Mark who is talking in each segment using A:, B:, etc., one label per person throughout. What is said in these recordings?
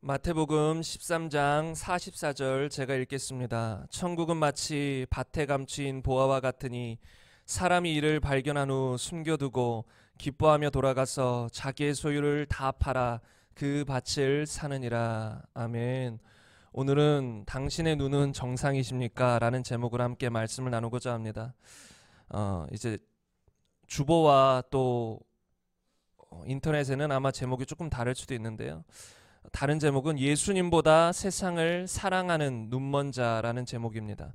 A: 마태복음 13장 44절 제가 읽겠습니다. 천국은 마치 밭에 감추인 보화와 같으니 사람이 이를 발견한 후 숨겨두고 기뻐하며 돌아가서 자기의 소유를 다 팔아 그 밭을 사느니라. 아멘. 오늘은 당신의 눈은 정상이십니까? 라는 제목으로 함께 말씀을 나누고자 합니다. 이제 주보와 또 인터넷에는 아마 제목이 조금 다를 수도 있는데요. 다른 제목은 예수님보다 세상을 사랑하는 눈먼 자라는 제목입니다.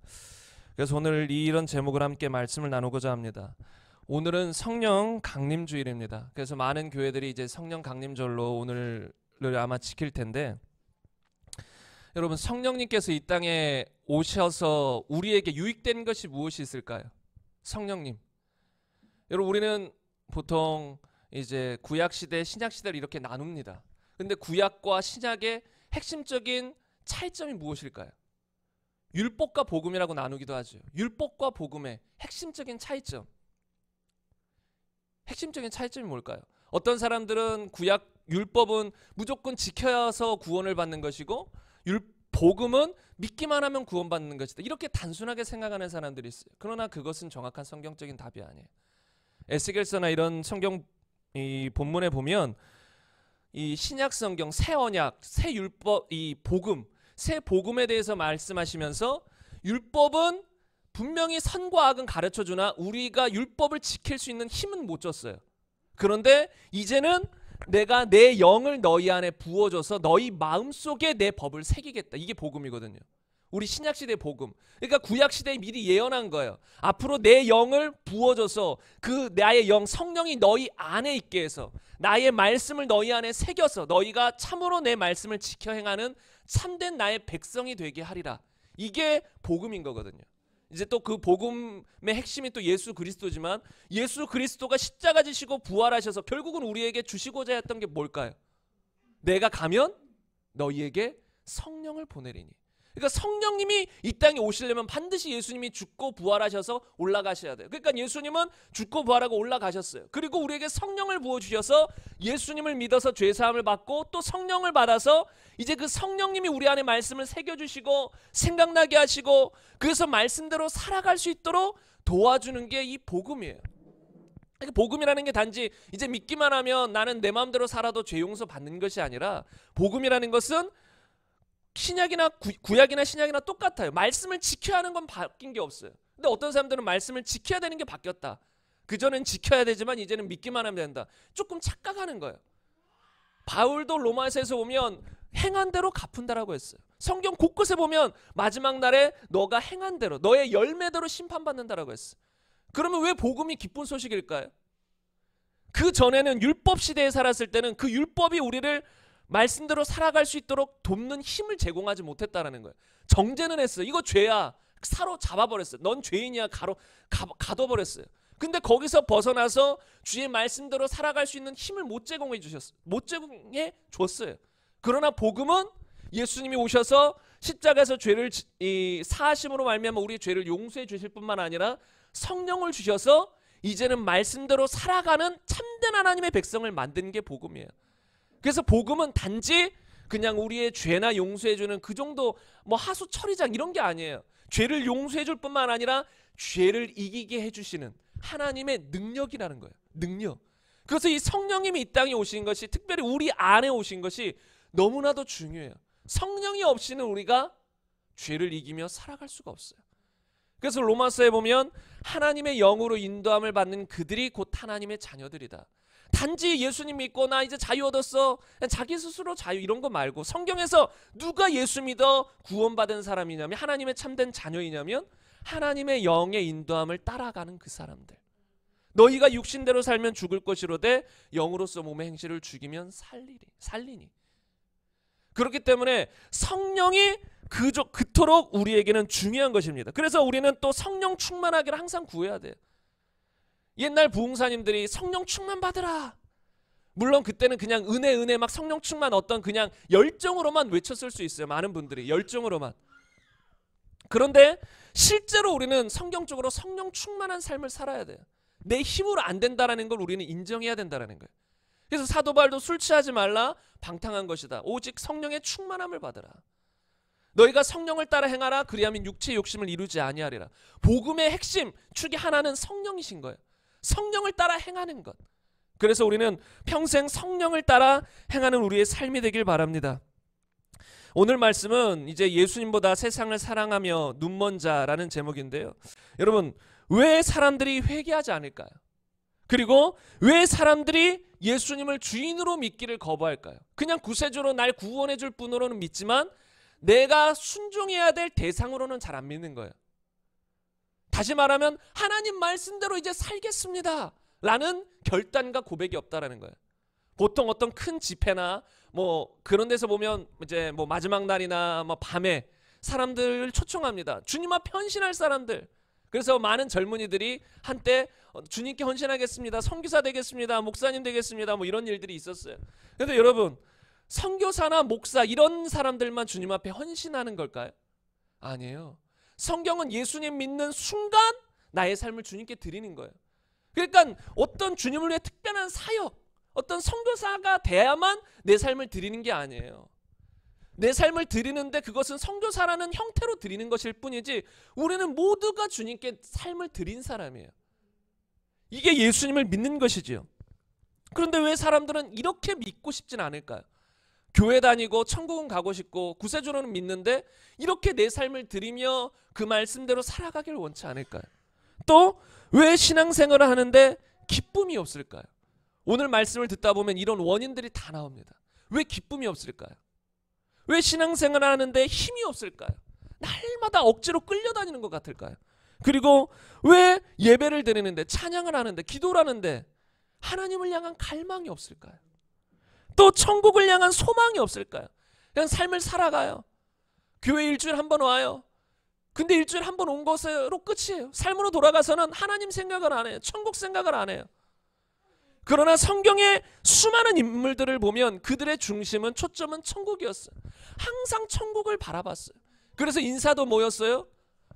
A: 그래서 오늘 이런 제목을 함께 말씀을 나누고자 합니다. 오늘은 성령 강림 주일입니다. 그래서 많은 교회들이 이제 성령 강림절로 오늘을 아마 지킬 텐데, 여러분, 성령님께서 이 땅에 오셔서 우리에게 유익된 것이 무엇이 있을까요? 성령님. 여러분, 우리는 보통 이제 구약 시대, 신약 시대를 이렇게 나눕니다. 근데 구약과 신약의 핵심적인 차이점이 무엇일까요? 율법과 복음이라고 나누기도 하죠. 율법과 복음의 핵심적인 차이점. 핵심적인 차이점이 뭘까요? 어떤 사람들은 구약 율법은 무조건 지켜서 구원을 받는 것이고 복음은 믿기만 하면 구원받는 것이다. 이렇게 단순하게 생각하는 사람들이 있어요. 그러나 그것은 정확한 성경적인 답이 아니에요. 에스겔서나 이런 성경 이 본문에 보면 이 신약 성경, 새 언약, 새 율법, 이 복음, 새 복음에 대해서 말씀하시면서 율법은 분명히 선과 악은 가르쳐 주나 우리가 율법을 지킬 수 있는 힘은 못 줬어요. 그런데 이제는 내가 내 영을 너희 안에 부어줘서 너희 마음속에 내 법을 새기겠다. 이게 복음이거든요. 우리 신약시대의 복음. 그러니까 구약시대에 미리 예언한 거예요. 앞으로 내 영을 부어줘서 그 나의 영, 성령이 너희 안에 있게 해서 나의 말씀을 너희 안에 새겨서 너희가 참으로 내 말씀을 지켜 행하는 참된 나의 백성이 되게 하리라. 이게 복음인 거거든요. 이제 또 그 복음의 핵심이 또 예수 그리스도지만 예수 그리스도가 십자가 지시고 부활하셔서 결국은 우리에게 주시고자 했던 게 뭘까요? 내가 가면 너희에게 성령을 보내리니. 그러니까 성령님이 이 땅에 오시려면 반드시 예수님이 죽고 부활하셔서 올라가셔야 돼요. 그러니까 예수님은 죽고 부활하고 올라가셨어요. 그리고 우리에게 성령을 부어주셔서 예수님을 믿어서 죄사함을 받고 또 성령을 받아서 이제 그 성령님이 우리 안에 말씀을 새겨주시고 생각나게 하시고 그래서 말씀대로 살아갈 수 있도록 도와주는 게 이 복음이에요. 복음이라는 게 단지 이제 믿기만 하면 나는 내 마음대로 살아도 죄 용서 받는 것이 아니라 복음이라는 것은 신약이나 구약이나 신약이나 똑같아요. 말씀을 지켜야 하는 건 바뀐 게 없어요. 근데 어떤 사람들은 말씀을 지켜야 되는 게 바뀌었다. 그전엔 지켜야 되지만 이제는 믿기만 하면 된다. 조금 착각하는 거예요. 바울도 로마서에서 보면 행한 대로 갚은다라고 했어요. 성경 곳곳에 보면 마지막 날에 너가 행한 대로 너의 열매대로 심판받는다라고 했어요. 그러면 왜 복음이 기쁜 소식일까요? 그 전에는 율법 시대에 살았을 때는 그 율법이 우리를 말씀대로 살아갈 수 있도록 돕는 힘을 제공하지 못했다라는 거예요. 정죄는 했어요. 이거 죄야. 사로잡아버렸어요. 넌 죄인이야. 가둬버렸어요. 근데 거기서 벗어나서 주의 말씀대로 살아갈 수 있는 힘을 못 제공해 주셨어요. 못 제공해 줬어요. 그러나 복음은 예수님이 오셔서 십자가에서 죄를 사하심으로 말미암아 우리의 죄를 용서해 주실 뿐만 아니라 성령을 주셔서 이제는 말씀대로 살아가는 참된 하나님의 백성을 만든 게 복음이에요. 그래서 복음은 단지 그냥 우리의 죄나 용서해주는 그 정도 뭐 하수 처리장 이런 게 아니에요. 죄를 용서해줄 뿐만 아니라 죄를 이기게 해주시는 하나님의 능력이라는 거예요. 능력. 그래서 이 성령님이 이 땅에 오신 것이 특별히 우리 안에 오신 것이 너무나도 중요해요. 성령이 없이는 우리가 죄를 이기며 살아갈 수가 없어요. 그래서 로마서에 보면 하나님의 영으로 인도함을 받는 그들이 곧 하나님의 자녀들이다. 단지 예수님 믿고 나 이제 자유 얻었어. 자기 스스로 자유 이런 거 말고 성경에서 누가 예수 믿어 구원받은 사람이냐면 하나님의 참된 자녀이냐면 하나님의 영의 인도함을 따라가는 그 사람들. 너희가 육신대로 살면 죽을 것이로되 영으로서 몸의 행실을 죽이면 살리니. 그렇기 때문에 성령이 그토록 우리에게는 중요한 것입니다. 그래서 우리는 또 성령 충만하기를 항상 구해야 돼요. 옛날 부흥사님들이 성령 충만 받으라. 물론 그때는 그냥 은혜 막 성령 충만 어떤 그냥 열정으로만 외쳤을 수 있어요. 많은 분들이 열정으로만. 그런데 실제로 우리는 성경적으로 성령 충만한 삶을 살아야 돼요. 내 힘으로 안 된다라는 걸 우리는 인정해야 된다라는 거예요. 그래서 사도 바울도 술 취하지 말라, 방탕한 것이다. 오직 성령의 충만함을 받으라. 너희가 성령을 따라 행하라. 그리하면 육체의 욕심을 이루지 아니하리라. 복음의 핵심 축이 하나는 성령이신 거예요. 성령을 따라 행하는 것. 그래서 우리는 평생 성령을 따라 행하는 우리의 삶이 되길 바랍니다. 오늘 말씀은 이제 예수님보다 세상을 사랑하며 눈먼 자라는 제목인데요. 여러분, 왜 사람들이 회개하지 않을까요? 그리고 왜 사람들이 예수님을 주인으로 믿기를 거부할까요? 그냥 구세주로 날 구원해 줄 분으로는 믿지만 내가 순종해야 될 대상으로는 잘 안 믿는 거예요. 다시 말하면 하나님 말씀대로 이제 살겠습니다 라는 결단과 고백이 없다라는 거예요. 보통 어떤 큰 집회나 뭐 그런 데서 보면 이제 뭐 마지막 날이나 뭐 밤에 사람들을 초청합니다. 주님 앞에 헌신할 사람들. 그래서 많은 젊은이들이 한때 주님께 헌신하겠습니다, 선교사 되겠습니다, 목사님 되겠습니다, 뭐 이런 일들이 있었어요. 그런데 여러분, 선교사나 목사 이런 사람들만 주님 앞에 헌신하는 걸까요? 아니에요. 성경은 예수님 믿는 순간 나의 삶을 주님께 드리는 거예요. 그러니까 어떤 주님을 위해 특별한 사역, 어떤 선교사가 돼야만 내 삶을 드리는 게 아니에요. 내 삶을 드리는데 그것은 선교사라는 형태로 드리는 것일 뿐이지 우리는 모두가 주님께 삶을 드린 사람이에요. 이게 예수님을 믿는 것이지요. 그런데 왜 사람들은 이렇게 믿고 싶진 않을까요? 교회 다니고 천국은 가고 싶고 구세주로는 믿는데 이렇게 내 삶을 드리며 그 말씀대로 살아가길 원치 않을까요? 또 왜 신앙생활을 하는데 기쁨이 없을까요? 오늘 말씀을 듣다 보면 이런 원인들이 다 나옵니다. 왜 기쁨이 없을까요? 왜 신앙생활을 하는데 힘이 없을까요? 날마다 억지로 끌려다니는 것 같을까요? 그리고 왜 예배를 드리는데, 찬양을 하는데, 기도를 하는데 하나님을 향한 갈망이 없을까요? 또 천국을 향한 소망이 없을까요? 그냥 삶을 살아가요. 교회 일주일에 한 번 와요. 근데 일주일에 한 번 온 것으로 끝이에요. 삶으로 돌아가서는 하나님 생각을 안 해요. 천국 생각을 안 해요. 그러나 성경의 수많은 인물들을 보면 그들의 중심은, 초점은 천국이었어요. 항상 천국을 바라봤어요. 그래서 인사도 뭐였어요?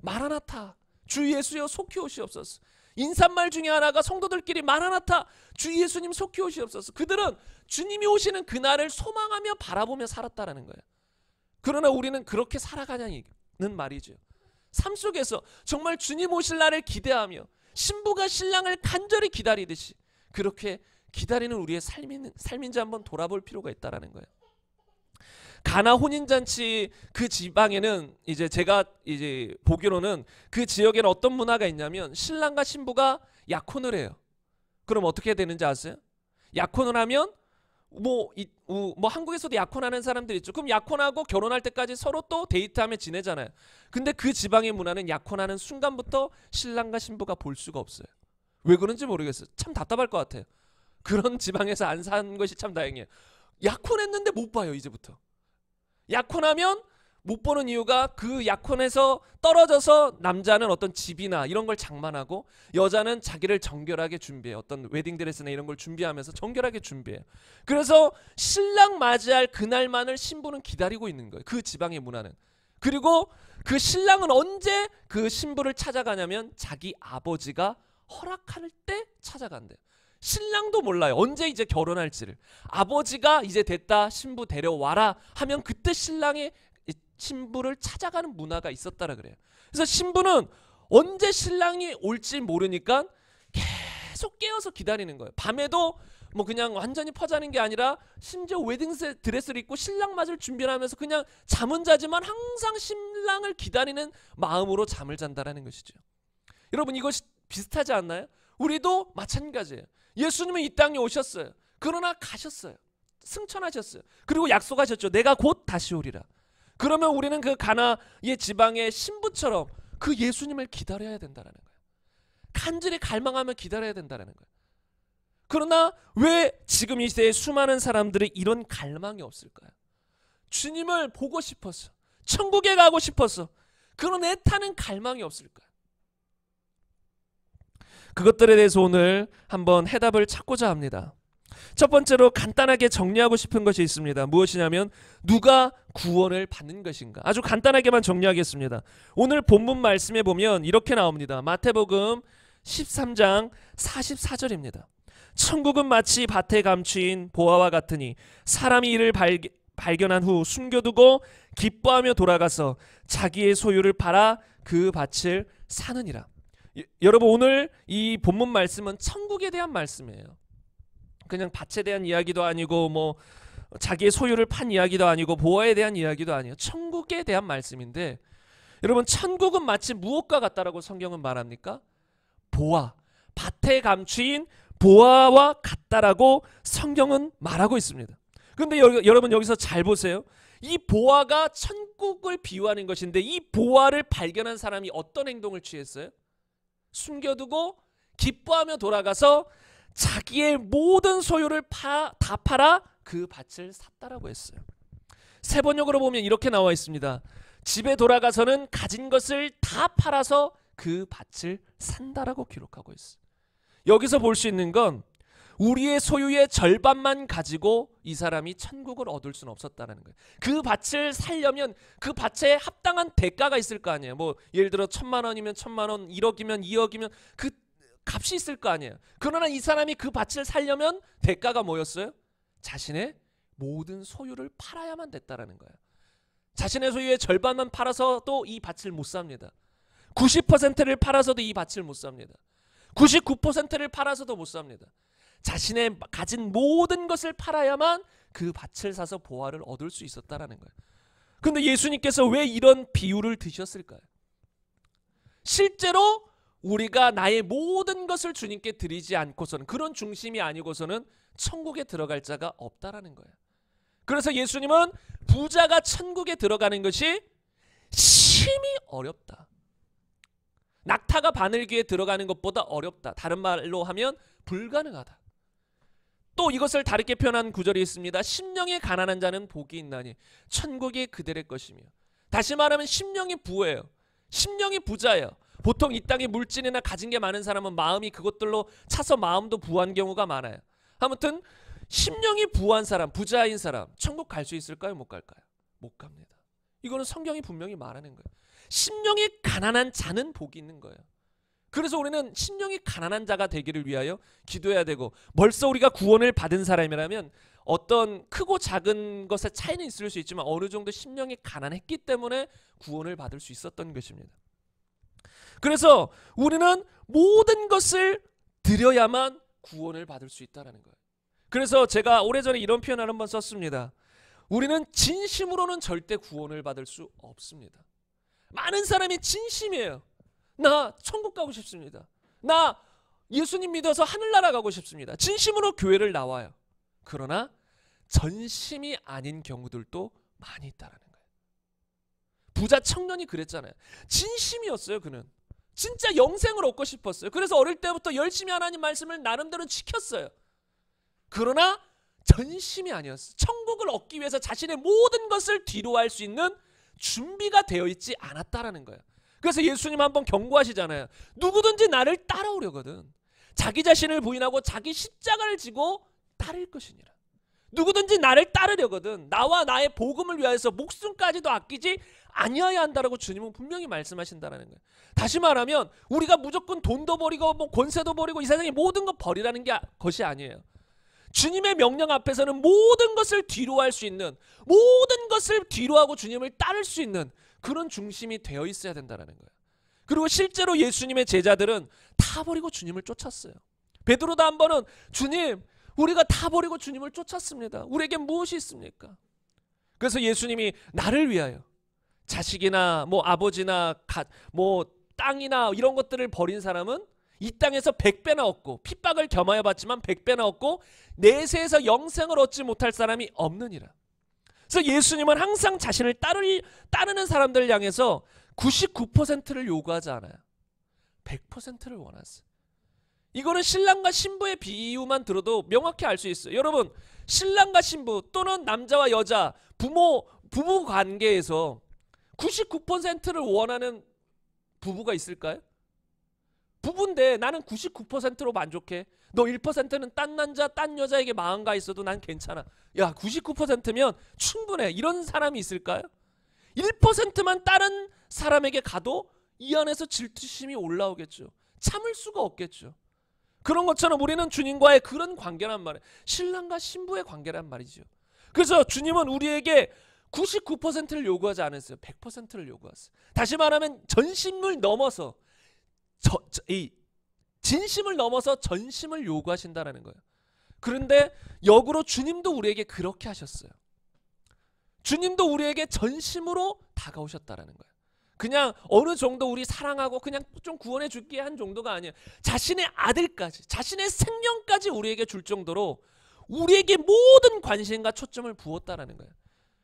A: 마라나타, 주 예수여 속히 오시옵소서. 인사말 중에 하나가 성도들끼리 마라나타, 주 예수님 속히 오시옵소서. 그들은 주님이 오시는 그날을 소망하며 바라보며 살았다라는 거예요. 그러나 우리는 그렇게 살아가냐는 말이죠. 삶 속에서 정말 주님 오실 날을 기대하며 신부가 신랑을 간절히 기다리듯이 그렇게 기다리는 우리의 삶인지 한번 돌아볼 필요가 있다라는 거예요. 가나 혼인잔치 그 지방에는 이제 제가 이제 보기로는 그 지역에는 어떤 문화가 있냐면 신랑과 신부가 약혼을 해요. 그럼 어떻게 되는지 아세요? 약혼을 하면 뭐 한국에서도 약혼하는 사람들이 있죠. 그럼 약혼하고 결혼할 때까지 서로 또 데이트하며 지내잖아요. 근데 그 지방의 문화는 약혼하는 순간부터 신랑과 신부가 볼 수가 없어요. 왜 그런지 모르겠어요. 참 답답할 것 같아요. 그런 지방에서 안 산 것이 참 다행이에요. 약혼했는데 못 봐요. 이제부터. 약혼하면 못 보는 이유가 그 약혼에서 떨어져서 남자는 어떤 집이나 이런 걸 장만하고 여자는 자기를 정결하게 준비해요. 어떤 웨딩드레스나 이런 걸 준비하면서 정결하게 준비해요. 그래서 신랑 맞이할 그날만을 신부는 기다리고 있는 거예요. 그 지방의 문화는. 그리고 그 신랑은 언제 그 신부를 찾아가냐면 자기 아버지가 허락할 때 찾아간대요. 신랑도 몰라요. 언제 이제 결혼할지를. 아버지가 이제 됐다, 신부 데려와라 하면 그때 신랑의 신부를 찾아가는 문화가 있었다라 그래요. 그래서 신부는 언제 신랑이 올지 모르니까 계속 깨어서 기다리는 거예요. 밤에도 뭐 그냥 완전히 퍼자는 게 아니라 심지어 웨딩 드레스를 입고 신랑 맞을 준비를 하면서 그냥 잠은 자지만 항상 신랑을 기다리는 마음으로 잠을 잔다라는 것이죠. 여러분, 이것이 비슷하지 않나요? 우리도 마찬가지예요. 예수님은 이 땅에 오셨어요. 그러나 가셨어요. 승천하셨어요. 그리고 약속하셨죠. 내가 곧 다시 오리라. 그러면 우리는 그 가나의 지방의 신부처럼 그 예수님을 기다려야 된다는 거예요. 간절히 갈망하며 기다려야 된다는 거예요. 그러나 왜 지금 이 시대에 수많은 사람들이 이런 갈망이 없을까요? 주님을 보고 싶어서, 천국에 가고 싶어서 그런 애타는 갈망이 없을까요? 그것들에 대해서 오늘 한번 해답을 찾고자 합니다. 첫 번째로 간단하게 정리하고 싶은 것이 있습니다. 무엇이냐면 누가 구원을 받는 것인가. 아주 간단하게만 정리하겠습니다. 오늘 본문 말씀에 보면 이렇게 나옵니다. 마태복음 13장 44절입니다. 천국은 마치 밭에 감추인 보화와 같으니 사람이 이를 발견한 후 숨겨두고 기뻐하며 돌아가서 자기의 소유를 팔아 그 밭을 사느니라. 여러분, 오늘 이 본문 말씀은 천국에 대한 말씀이에요. 그냥 밭에 대한 이야기도 아니고 뭐 자기의 소유를 판 이야기도 아니고 보화에 대한 이야기도 아니에요. 천국에 대한 말씀인데, 여러분, 천국은 마치 무엇과 같다라고 성경은 말합니까? 보화, 밭에 감추인 보화와 같다라고 성경은 말하고 있습니다. 그런데 여러분, 여기서 잘 보세요. 이 보화가 천국을 비유하는 것인데, 이 보화를 발견한 사람이 어떤 행동을 취했어요? 숨겨두고 기뻐하며 돌아가서 자기의 모든 소유를 다 팔아 그 밭을 샀다라고 했어요. 세 번역으로 보면 이렇게 나와 있습니다. 집에 돌아가서는 가진 것을 다 팔아서 그 밭을 산다라고 기록하고 있어요. 여기서 볼 수 있는 건 우리의 소유의 절반만 가지고 이 사람이 천국을 얻을 수는 없었다는 거예요. 그 밭을 살려면 그 밭에 합당한 대가가 있을 거 아니에요. 뭐 예를 들어 1,000만 원이면 1,000만 원, 1억이면 2억이면 그 값이 있을 거 아니에요. 그러나 이 사람이 그 밭을 살려면 대가가 뭐였어요? 자신의 모든 소유를 팔아야만 됐다라는 거예요. 자신의 소유의 절반만 팔아서도 이 밭을 못 삽니다. 90%를 팔아서도 이 밭을 못 삽니다. 99%를 팔아서도 못 삽니다. 자신의 가진 모든 것을 팔아야만 그 밭을 사서 보화를 얻을 수 있었다라는 거예요. 그런데 예수님께서 왜 이런 비유를 드셨을까요? 실제로 우리가 나의 모든 것을 주님께 드리지 않고서는, 그런 중심이 아니고서는 천국에 들어갈 자가 없다라는 거예요. 그래서 예수님은 부자가 천국에 들어가는 것이 심히 어렵다. 낙타가 바늘귀에 들어가는 것보다 어렵다. 다른 말로 하면 불가능하다. 또 이것을 다르게 표현한 구절이 있습니다. 심령이 가난한 자는 복이 있나니 천국이 그들의 것이며. 다시 말하면 심령이 부예요. 심령이 부자예요. 보통 이 땅에 물질이나 가진 게 많은 사람은 마음이 그것들로 차서 마음도 부한 경우가 많아요. 아무튼 심령이 부한 사람, 부자인 사람 천국 갈 수 있을까요? 못 갈까요? 못 갑니다. 이거는 성경이 분명히 말하는 거예요. 심령이 가난한 자는 복이 있는 거예요. 그래서 우리는 심령이 가난한 자가 되기를 위하여 기도해야 되고, 벌써 우리가 구원을 받은 사람이라면 어떤 크고 작은 것의 차이는 있을 수 있지만 어느 정도 심령이 가난했기 때문에 구원을 받을 수 있었던 것입니다. 그래서 우리는 모든 것을 드려야만 구원을 받을 수 있다는 거예요. 그래서 제가 오래전에 이런 표현을 한번 썼습니다. 우리는 진심으로는 절대 구원을 받을 수 없습니다. 많은 사람이 진심이에요. 나 천국 가고 싶습니다. 나 예수님 믿어서 하늘나라 가고 싶습니다. 진심으로 교회를 나와요. 그러나 전심이 아닌 경우들도 많이 있다는 거예요. 부자 청년이 그랬잖아요. 진심이었어요. 그는 진짜 영생을 얻고 싶었어요. 그래서 어릴 때부터 열심히 하나님 말씀을 나름대로 지켰어요. 그러나 전심이 아니었어요. 천국을 얻기 위해서 자신의 모든 것을 뒤로할 수 있는 준비가 되어 있지 않았다라는 거예요. 그래서 예수님 한번 경고하시잖아요. 누구든지 나를 따라오려거든 자기 자신을 부인하고 자기 십자가를 지고 따를 것이니라. 누구든지 나를 따르려거든 나와 나의 복음을 위하여서 목숨까지도 아끼지 아니어야 한다라고 주님은 분명히 말씀하신다는 거예요. 다시 말하면 우리가 무조건 돈도 버리고 뭐 권세도 버리고 이 세상의 모든 것 버리라는 것이 아니에요. 주님의 명령 앞에서는 모든 것을 뒤로할 수 있는, 모든 것을 뒤로하고 주님을 따를 수 있는 그런 중심이 되어 있어야 된다는 거예요. 그리고 실제로 예수님의 제자들은 다 버리고 주님을 쫓았어요. 베드로도 한 번은 주님, 우리가 다 버리고 주님을 쫓았습니다. 우리에게 무엇이 있습니까? 그래서 예수님이 나를 위하여 자식이나 뭐 아버지나 뭐 땅이나 이런 것들을 버린 사람은 이 땅에서 100배나 얻고 핍박을 겸하여 받지만 100배나 얻고 내세에서 영생을 얻지 못할 사람이 없느니라. 그래서 예수님은 항상 자신을 따르는 사람들을 향해서 99%를 요구하지 않아요. 100%를 원하세요. 이거는 신랑과 신부의 비유만 들어도 명확히 알 수 있어요. 여러분, 신랑과 신부 또는 남자와 여자, 부부 관계에서 99%를 원하는 부부가 있을까요? 부부인데 나는 99%로 만족해. 너 1%는 딴 남자, 딴 여자에게 마음 가 있어도 난 괜찮아. 야, 99%면 충분해. 이런 사람이 있을까요? 1%만 다른 사람에게 가도 이 안에서 질투심이 올라오겠죠. 참을 수가 없겠죠. 그런 것처럼 우리는 주님과의 그런 관계란 말이에요. 신랑과 신부의 관계란 말이죠. 그래서 주님은 우리에게 99%를 요구하지 않았어요. 100%를 요구했어요. 다시 말하면 전심을 넘어서 이 진심을 넘어서 전심을 요구하신다라는 거예요. 그런데 역으로 주님도 우리에게 그렇게 하셨어요. 주님도 우리에게 전심으로 다가오셨다라는 거예요. 그냥 어느 정도 우리 사랑하고 그냥 좀 구원해 줄게 한 정도가 아니에요. 자신의 아들까지, 자신의 생명까지 우리에게 줄 정도로 우리에게 모든 관심과 초점을 부었다라는 거예요.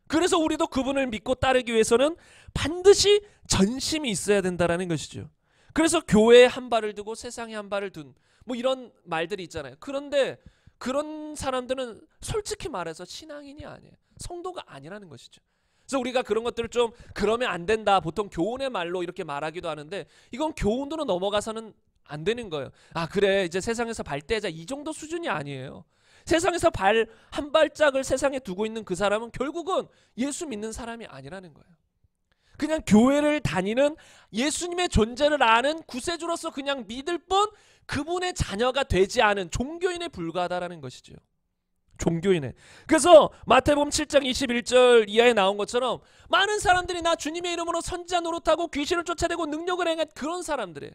A: 그래서 우리도 그분을 믿고 따르기 위해서는 반드시 전심이 있어야 된다라는 것이죠. 그래서 교회에 한 발을 두고 세상에 한 발을 둔 뭐 이런 말들이 있잖아요. 그런데 그런 사람들은 솔직히 말해서 신앙인이 아니에요. 성도가 아니라는 것이죠. 그래서 우리가 그런 것들을 좀 그러면 안 된다. 보통 교훈의 말로 이렇게 말하기도 하는데 이건 교훈으로 넘어가서는 안 되는 거예요. 아 그래 이제 세상에서 발대자 이 정도 수준이 아니에요. 세상에서 발 한 발짝을 세상에 두고 있는 그 사람은 결국은 예수 믿는 사람이 아니라는 거예요. 그냥 교회를 다니는 예수님의 존재를 아는 구세주로서 그냥 믿을 뿐 그분의 자녀가 되지 않은 종교인에 불과하다라는 것이죠. 종교인에. 그래서 마태복음 7장 21절 이하에 나온 것처럼 많은 사람들이 나 주님의 이름으로 선지자 노릇하고 귀신을 쫓아내고 능력을 행한 그런 사람들이에요.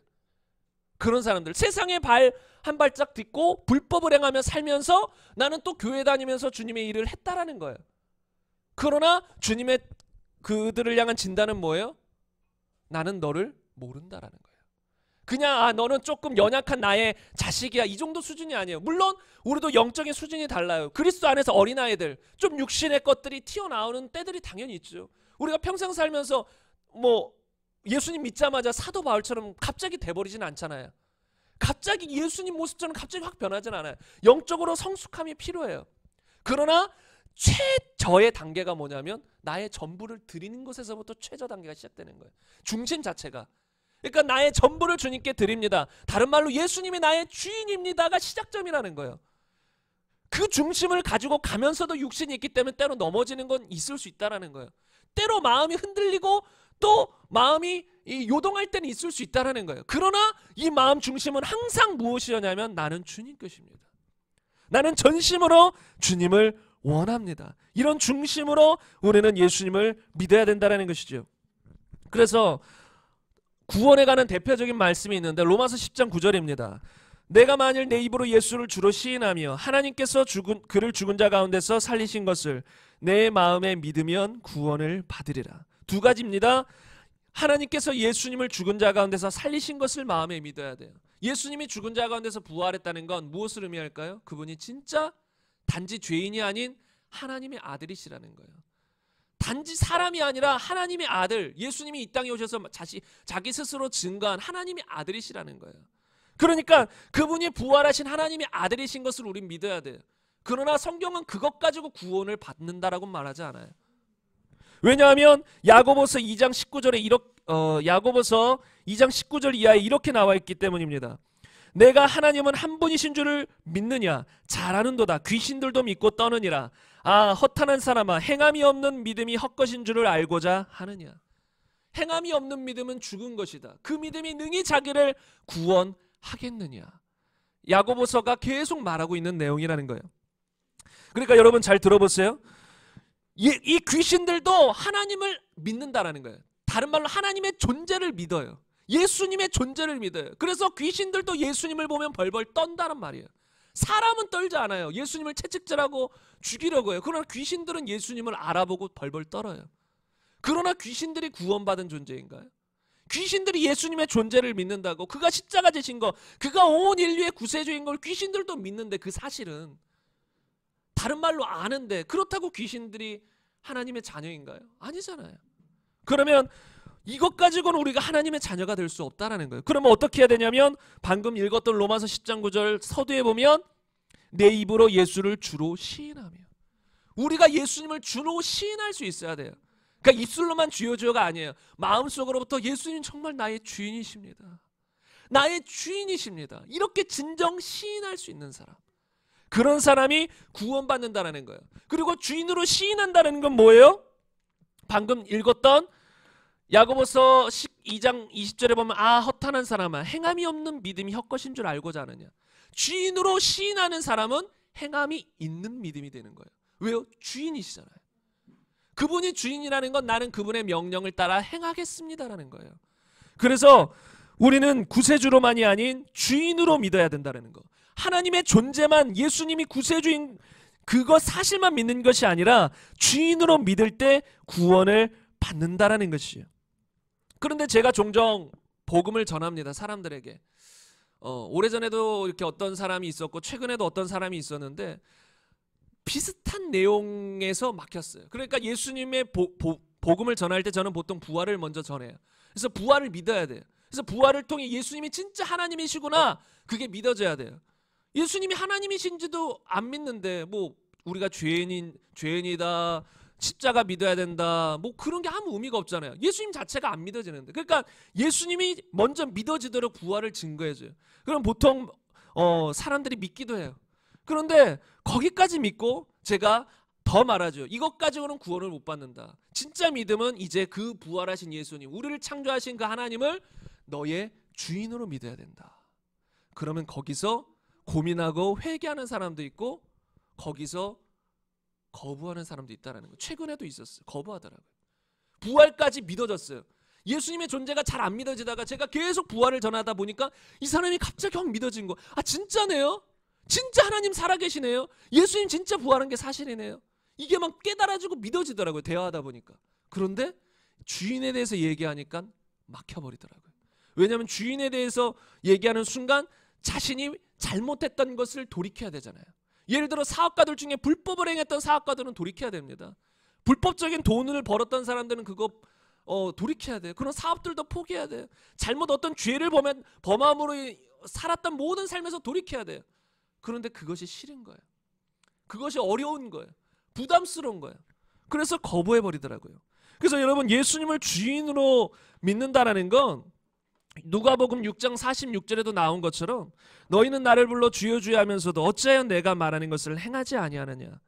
A: 그런 사람들. 세상에 발 한 발짝 딛고 불법을 행하며 살면서 나는 또 교회 다니면서 주님의 일을 했다라는 거예요. 그러나 주님의 그들을 향한 진단은 뭐예요? 나는 너를 모른다라는 거예요. 그냥 너는 조금 연약한 나의 자식이야 이 정도 수준이 아니에요. 물론 우리도 영적인 수준이 달라요. 그리스도 안에서 어린아이들 좀 육신의 것들이 튀어나오는 때들이 당연히 있죠. 우리가 평생 살면서 뭐 예수님 믿자마자 사도 바울처럼 갑자기 돼버리진 않잖아요. 갑자기 예수님 모습처럼 갑자기 확 변하진 않아요. 영적으로 성숙함이 필요해요. 그러나 최저의 단계가 뭐냐면 나의 전부를 드리는 것에서부터 최저 단계가 시작되는 거예요. 중심 자체가. 그러니까 나의 전부를 주님께 드립니다. 다른 말로 예수님이 나의 주인입니다가 시작점이라는 거예요. 그 중심을 가지고 가면서도 육신이 있기 때문에 때로 넘어지는 건 있을 수 있다는 거예요. 때로 마음이 흔들리고 또 마음이 요동할 때는 있을 수 있다는 거예요. 그러나 이 마음 중심은 항상 무엇이었냐면 나는 주님 것입니다. 나는 전심으로 주님을 원합니다. 이런 중심으로 우리는 예수님을 믿어야 된다는 것이죠. 그래서 구원에 관한 대표적인 말씀이 있는데 로마서 10장 9절입니다. 내가 만일 내 입으로 예수를 주로 시인하며 하나님께서 그를 죽은 자 가운데서 살리신 것을 내 마음에 믿으면 구원을 받으리라. 두 가지입니다. 하나님께서 예수님을 죽은 자 가운데서 살리신 것을 마음에 믿어야 돼요. 예수님이 죽은 자 가운데서 부활했다는 건 무엇을 의미할까요? 그분이 진짜 단지 죄인이 아닌 하나님의 아들이시라는 거예요. 단지 사람이 아니라 하나님의 아들, 예수님이 이 땅에 오셔서 자기 스스로 증거한 하나님의 아들이시라는 거예요. 그러니까 그분이 부활하신 하나님의 아들이신 것을 우린 믿어야 돼요. 그러나 성경은 그것 가지고 구원을 받는다라고 말하지 않아요. 왜냐하면 야고보서 2장 19절에 야고보서 2장 19절 이하에 이렇게 나와 있기 때문입니다. 내가 하나님은 한 분이신 줄을 믿느냐? 잘 아는도다. 귀신들도 믿고 떠느니라. 아 허탄한 사람아 행함이 없는 믿음이 헛것인 줄을 알고자 하느냐? 행함이 없는 믿음은 죽은 것이다. 그 믿음이 능히 자기를 구원하겠느냐? 야고보서가 계속 말하고 있는 내용이라는 거예요. 그러니까 여러분 잘 들어보세요. 이 귀신들도 하나님을 믿는다라는 거예요. 다른 말로 하나님의 존재를 믿어요. 예수님의 존재를 믿어요. 그래서 귀신들도 예수님을 보면 벌벌 떤다는 말이에요. 사람은 떨지 않아요. 예수님을 채찍질하고 죽이려고 해요. 그러나 귀신들은 예수님을 알아보고 벌벌 떨어요. 그러나 귀신들이 구원받은 존재인가요? 귀신들이 예수님의 존재를 믿는다고, 그가 십자가 지신 거, 그가 온 인류의 구세주인 걸 귀신들도 믿는데 그 사실은 다른 말로 아는데 그렇다고 귀신들이 하나님의 자녀인가요? 아니잖아요. 그러면 이것 가지고는 우리가 하나님의 자녀가 될 수 없다라는 거예요. 그러면 어떻게 해야 되냐면 방금 읽었던 로마서 10장 9절 서두에 보면 내 입으로 예수를 주로 시인하며, 우리가 예수님을 주로 시인할 수 있어야 돼요. 그러니까 입술로만 주여 주여가 아니에요. 마음속으로부터 예수님 정말 나의 주인이십니다. 나의 주인이십니다. 이렇게 진정 시인할 수 있는 사람, 그런 사람이 구원받는다는 거예요. 그리고 주인으로 시인한다는 건 뭐예요? 방금 읽었던 야고보서 2장 20절에 보면 아 허탄한 사람아 행함이 없는 믿음이 헛것인 줄 알고자 하느냐? 주인으로 시인하는 사람은 행함이 있는 믿음이 되는 거예요. 왜요? 주인이시잖아요. 그분이 주인이라는 건 나는 그분의 명령을 따라 행하겠습니다라는 거예요. 그래서 우리는 구세주로만이 아닌 주인으로 믿어야 된다는 거. 하나님의 존재만, 예수님이 구세주인 그거 사실만 믿는 것이 아니라 주인으로 믿을 때 구원을 받는다라는 것이에요. 그런데 제가 종종 복음을 전합니다. 사람들에게. 오래전에도 이렇게 어떤 사람이 있었고 최근에도 어떤 사람이 있었는데 비슷한 내용에서 막혔어요. 그러니까 예수님의 복음을 전할 때 저는 보통 부활을 먼저 전해요. 그래서 부활을 믿어야 돼요. 그래서 부활을 통해 예수님이 진짜 하나님이시구나, 그게 믿어져야 돼요. 예수님이 하나님이신지도 안 믿는데 뭐 우리가 죄인이다, 십자가 믿어야 된다, 뭐 그런 게 아무 의미가 없잖아요. 예수님 자체가 안 믿어지는데. 그러니까 예수님이 먼저 믿어지도록 부활을 증거해줘요. 그럼 보통 사람들이 믿기도 해요. 그런데 거기까지 믿고 제가 더 말하죠. 이것 가지고는 구원을 못 받는다. 진짜 믿음은 이제 그 부활하신 예수님, 우리를 창조하신 그 하나님을 너의 주인으로 믿어야 된다. 그러면 거기서 고민하고 회개하는 사람도 있고 거기서 거부하는 사람도 있다는 거. 최근에도 있었어요. 거부하더라고요. 부활까지 믿어졌어요. 예수님의 존재가 잘 안 믿어지다가 제가 계속 부활을 전하다 보니까 이 사람이 갑자기 확 믿어진 거. 아, 진짜네요? 진짜 하나님 살아계시네요? 예수님 진짜 부활한 게 사실이네요? 이게 막 깨달아지고 믿어지더라고요. 대화하다 보니까. 그런데 주인에 대해서 얘기하니까 막혀버리더라고요. 왜냐하면 주인에 대해서 얘기하는 순간 자신이 잘못했던 것을 돌이켜야 되잖아요. 예를 들어 사업가들 중에 불법을 행했던 사업가들은 돌이켜야 됩니다. 불법적인 돈을 벌었던 사람들은 그거 돌이켜야 돼요. 그런 사업들도 포기해야 돼요. 잘못 어떤 죄를 범함으로 살았던 모든 삶에서 돌이켜야 돼요. 그런데 그것이 싫은 거예요. 그것이 어려운 거예요. 부담스러운 거예요. 그래서 거부해버리더라고요. 그래서 여러분, 예수님을 주인으로 믿는다라는 건 누가복음 6장 46절에도 나온 것처럼 너희는 나를 불러 주여 주여 하면서도 어찌하여 내가 말하는 것을 행하지 아니하느냐.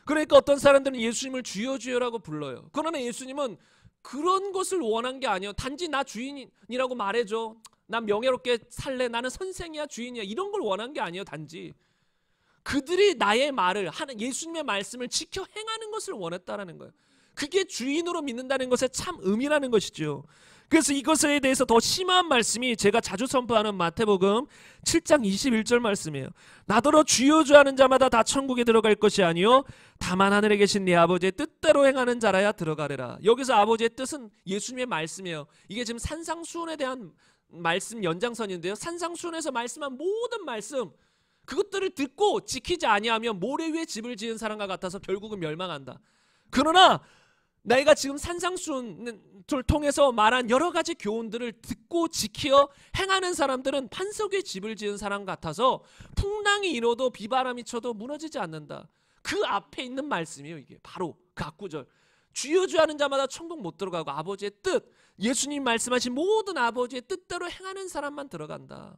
A: 그러니까 어떤 사람들은 예수님을 주여 주여라고 불러요. 그러나 예수님은 그런 것을 원한 게 아니에요. 단지 나 주인이라고 말해줘, 난 명예롭게 살래, 나는 선생이야, 주인이야, 이런 걸 원한 게 아니에요. 단지 그들이 나의 말을, 예수님의 말씀을 지켜 행하는 것을 원했다라는 거예요. 그게 주인으로 믿는다는 것의 참 의미라는 것이죠. 그래서 이것에 대해서 더 심한 말씀이 제가 자주 선포하는 마태복음 7장 21절 말씀이에요. 나더러 주여 주여 하는 자마다 다 천국에 들어갈 것이 아니요 다만 하늘에 계신 네 아버지의 뜻대로 행하는 자라야 들어가리라. 여기서 아버지의 뜻은 예수님의 말씀이에요. 이게 지금 산상수훈에 대한 말씀 연장선인데요. 산상수훈에서 말씀한 모든 말씀, 그것들을 듣고 지키지 아니하면 모래 위에 집을 지은 사람과 같아서 결국은 멸망한다. 그러나 내가 지금 산상수훈을 통해서 말한 여러 가지 교훈들을 듣고 지켜 행하는 사람들은 반석 위에 집을 지은 사람 같아서 풍랑이 일어도 비바람이 쳐도 무너지지 않는다. 그 앞에 있는 말씀이에요. 이게 바로 그 앞구절. 주여 주여 하는 자마다 천국 못 들어가고 아버지의 뜻, 예수님 말씀하신 모든 아버지의 뜻대로 행하는 사람만 들어간다.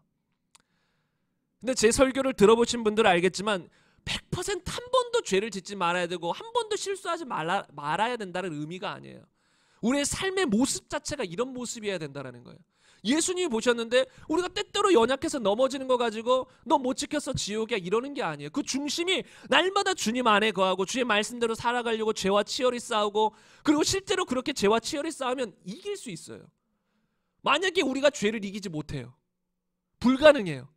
A: 근데 제 설교를 들어보신 분들은 알겠지만 100% 한 번도 죄를 짓지 말아야 되고 한 번도 실수하지 말아야 된다는 의미가 아니에요. 우리의 삶의 모습 자체가 이런 모습이어야 된다는 거예요. 예수님이 보셨는데 우리가 때때로 연약해서 넘어지는 거 가지고 너 못 지켰어 지옥이야 이러는 게 아니에요. 그 중심이 날마다 주님 안에 거하고 주의 말씀대로 살아가려고 죄와 치열히 싸우고, 그리고 실제로 그렇게 죄와 치열히 싸우면 이길 수 있어요. 만약에 우리가 죄를 이기지 못해요, 불가능해요.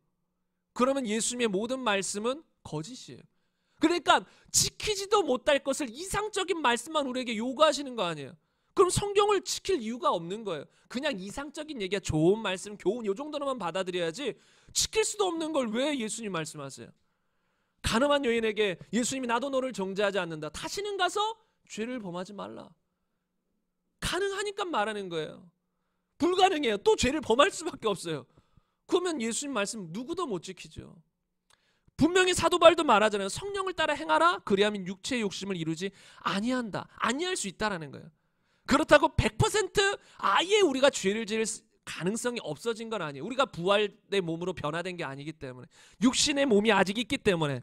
A: 그러면 예수님의 모든 말씀은 거짓이에요. 그러니까 지키지도 못할 것을 이상적인 말씀만 우리에게 요구하시는 거 아니에요. 그럼 성경을 지킬 이유가 없는 거예요. 그냥 이상적인 얘기야, 좋은 말씀, 교훈 요 정도로만 받아들여야지 지킬 수도 없는 걸 왜 예수님 말씀하세요? 가늠한 여인에게 예수님이 나도 너를 정죄하지 않는다, 다시는 가서 죄를 범하지 말라. 가능하니까 말하는 거예요. 불가능해요. 또 죄를 범할 수밖에 없어요. 그러면 예수님 말씀 누구도 못 지키죠. 분명히 사도 바울도 말하잖아요. 성령을 따라 행하라 그리하면 육체의 욕심을 이루지 아니한다. 아니할 수 있다라는 거예요. 그렇다고 100% 아예 우리가 죄를 지을 가능성이 없어진 건 아니에요. 우리가 부활의 몸으로 변화된 게 아니기 때문에, 육신의 몸이 아직 있기 때문에.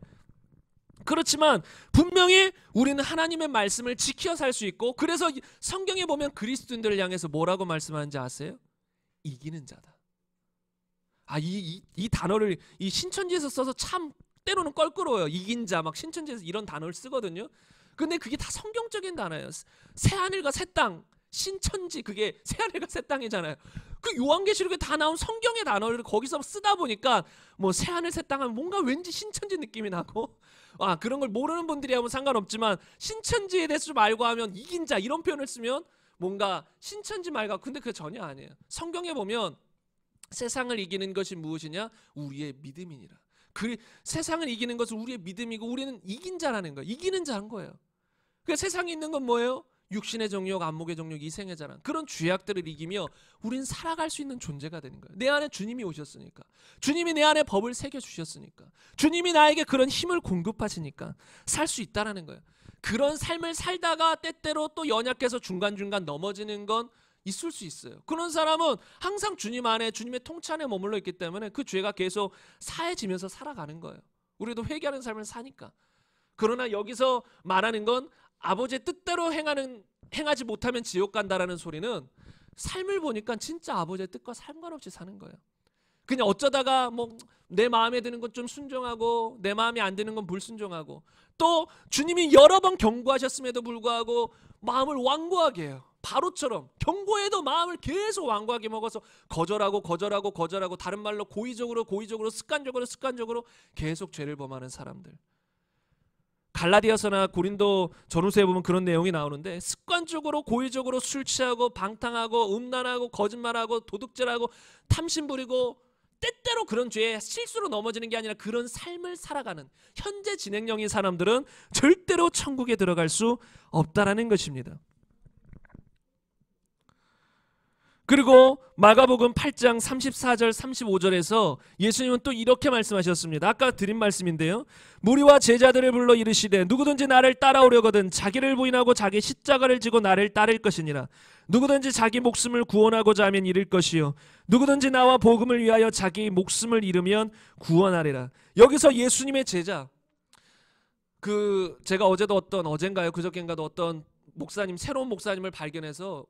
A: 그렇지만 분명히 우리는 하나님의 말씀을 지켜 살 수 있고, 그래서 성경에 보면 그리스도인들을 향해서 뭐라고 말씀하는지 아세요? 이기는 자다. 이 단어를 이 신천지에서 써서 참 때로는 껄끄러워요. 이긴 자 막 신천지에서 이런 단어를 쓰거든요. 근데 그게 다 성경적인 단어예요. 새하늘과 새 땅, 신천지, 그게 새하늘과 새 땅이잖아요. 그 요한계시록에 다 나온 성경의 단어를 거기서 쓰다 보니까 뭐 새하늘 새 땅은 뭔가 왠지 신천지 느낌이 나고, 그런 걸 모르는 분들이 하면 상관없지만 신천지에 대해서 좀 알고 하면 이긴 자 이런 표현을 쓰면 뭔가 신천지 말 같고, 근데 그게 전혀 아니에요. 성경에 보면 세상을 이기는 것이 무엇이냐? 우리의 믿음이니라. 세상을 이기는 것은 우리의 믿음이고 우리는 이긴 자라는 거예요. 이기는 자인 거예요. 그 세상에 있는 건 뭐예요? 육신의 정욕, 안목의 정욕, 이생의 자랑, 그런 죄악들을 이기며 우린 살아갈 수 있는 존재가 되는 거예요. 내 안에 주님이 오셨으니까, 주님이 내 안에 법을 새겨주셨으니까, 주님이 나에게 그런 힘을 공급하시니까 살 수 있다라는 거예요. 그런 삶을 살다가 때때로 또 연약해서 중간중간 넘어지는 건 있을 수 있어요. 그런 사람은 항상 주님 안에, 주님의 통치 안에 머물러 있기 때문에 그 죄가 계속 사해지면서 살아가는 거예요. 우리도 회개하는 삶을 사니까. 그러나 여기서 말하는 건 아버지의 뜻대로 행하지 못하면 지옥 간다라는 소리는 삶을 보니까 진짜 아버지의 뜻과 상관없이 사는 거예요. 그냥 어쩌다가 뭐 내 마음에 드는 건 좀 순종하고 내 마음에 안 드는 건 불순종하고, 또 주님이 여러 번 경고하셨음에도 불구하고 마음을 완고하게 해요. 바로처럼 경고해도 마음을 계속 완고하게 먹어서 거절하고 다른 말로 고의적으로 습관적으로 계속 죄를 범하는 사람들. 갈라디아서나 고린도 전후서에 보면 그런 내용이 나오는데, 습관적으로 고의적으로 술 취하고 방탕하고 음란하고 거짓말하고 도둑질하고 탐심 부리고, 때때로 그런 죄에 실수로 넘어지는 게 아니라 그런 삶을 살아가는 현재 진행형인 사람들은 절대로 천국에 들어갈 수 없다라는 것입니다. 그리고 마가복음 8장 34절 35절에서 예수님은 또 이렇게 말씀하셨습니다. 아까 드린 말씀인데요. 무리와 제자들을 불러 이르시되 누구든지 나를 따라오려거든 자기를 부인하고 자기 십자가를 지고 나를 따를 것이니라. 누구든지 자기 목숨을 구원하고자 하면 잃을 것이요 누구든지 나와 복음을 위하여 자기 목숨을 잃으면 구원하리라. 여기서 예수님의 제자, 제가 어젠가요 그저께인가도 어떤 목사님, 새로운 목사님을 발견해서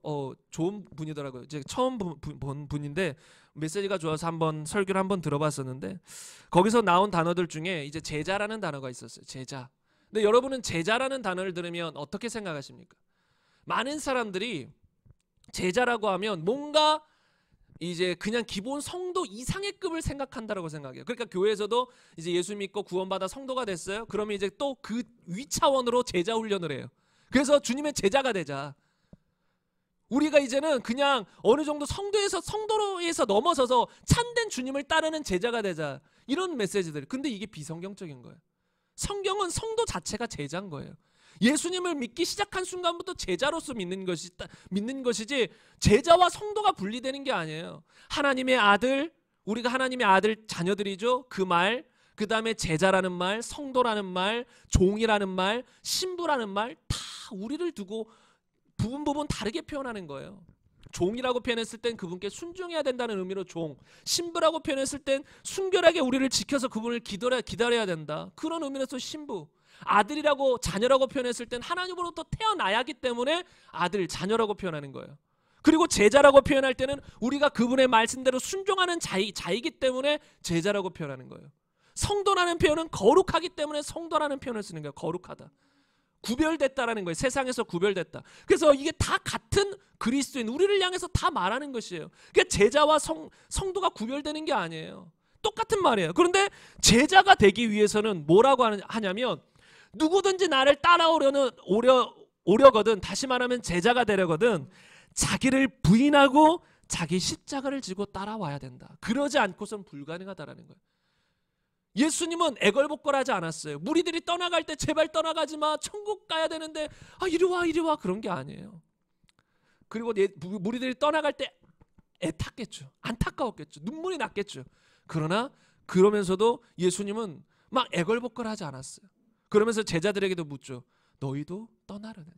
A: 좋은 분이더라고요. 이제 처음 본 분인데 메시지가 좋아서 한번 설교를 한번 들어봤었는데, 거기서 나온 단어들 중에 이제 제자라는 단어가 있었어요. 제자. 근데 여러분은 제자라는 단어를 들으면 어떻게 생각하십니까? 많은 사람들이 제자라고 하면 뭔가 이제 그냥 기본 성도 이상의 급을 생각한다라고 생각해요. 그러니까 교회에서도 이제 예수 믿고 구원받아 성도가 됐어요. 그러면 이제 또 그 위차원으로 제자 훈련을 해요. 그래서 주님의 제자가 되자. 우리가 이제는 그냥 어느 정도 성도에서 넘어서서 참된 주님을 따르는 제자가 되자. 이런 메시지들. 근데 이게 비성경적인 거예요. 성경은 성도 자체가 제자인 거예요. 예수님을 믿기 시작한 순간부터 제자로서 믿는 것이지 제자와 성도가 분리되는 게 아니에요. 하나님의 아들, 우리가 하나님의 아들 자녀들이죠. 그 말, 그 다음에 제자라는 말, 성도라는 말, 종이라는 말, 신부라는 말, 다 우리를 두고 부분 다르게 표현하는 거예요. 종이라고 표현했을 땐 그분께 순종해야 된다는 의미로 종, 신부라고 표현했을 땐 순결하게 우리를 지켜서 그분을 기다려야 된다, 그런 의미로서 신부. 아들이라고, 자녀라고 표현했을 땐 하나님으로부터 태어나야 하기 때문에 아들, 자녀라고 표현하는 거예요. 그리고 제자라고 표현할 때는 우리가 그분의 말씀대로 순종하는 자이기 때문에 제자라고 표현하는 거예요. 성도라는 표현은 거룩하기 때문에 성도라는 표현을 쓰는 거예요. 거룩하다. 구별됐다라는 거예요. 세상에서 구별됐다. 그래서 이게 다 같은 그리스도인, 우리를 향해서 다 말하는 것이에요. 그러니까 제자와 성도가 구별되는 게 아니에요. 똑같은 말이에요. 그런데 제자가 되기 위해서는 뭐라고 하냐면, 누구든지 나를 따라오려거든, 다시 말하면 제자가 되려거든 자기를 부인하고 자기 십자가를 지고 따라와야 된다. 그러지 않고선 불가능하다라는 거예요. 예수님은 애걸복걸하지 않았어요. 무리들이 떠나갈 때 제발 떠나가지 마, 천국 가야 되는데 이리 와 그런 게 아니에요. 그리고 무리들이 떠나갈 때 애탔겠죠. 안타까웠겠죠. 눈물이 났겠죠. 그러면서도 예수님은 막 애걸복걸하지 않았어요. 그러면서 제자들에게도 묻죠. 너희도 떠나려느냐?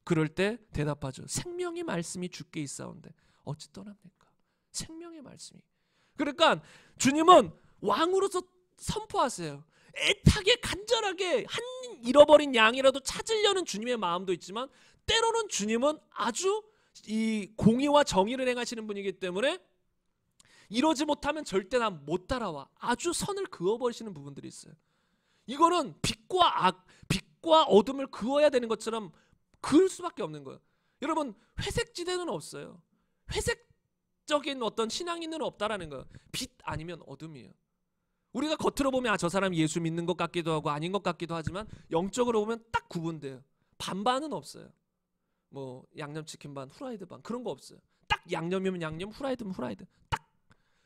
A: 그럴 때 대답하죠. 생명의 말씀이 주께 있사온데 어찌 떠납니까? 생명의 말씀이. 그러니까 주님은 왕으로서 선포하세요. 애타게 간절하게 한 잃어버린 양이라도 찾으려는 주님의 마음도 있지만, 때로는 주님은 아주 이 공의와 정의를 행하시는 분이기 때문에 이러지 못하면 절대 난 못 따라와. 아주 선을 그어버리시는 부분들이 있어요. 이거는 빛과 어둠을 그어야 되는 것처럼 그을 수밖에 없는 거예요. 여러분, 회색지대는 없어요. 회색적인 어떤 신앙인은 없다라는 거예요. 빛 아니면 어둠이에요. 우리가 겉으로 보면 저 사람 예수 믿는 것 같기도 하고 아닌 것 같기도 하지만 영적으로 보면 딱 구분돼요. 반반은 없어요. 뭐 양념치킨 반, 후라이드 반 그런 거 없어요. 딱 양념이면 양념, 후라이드면 후라이드. 딱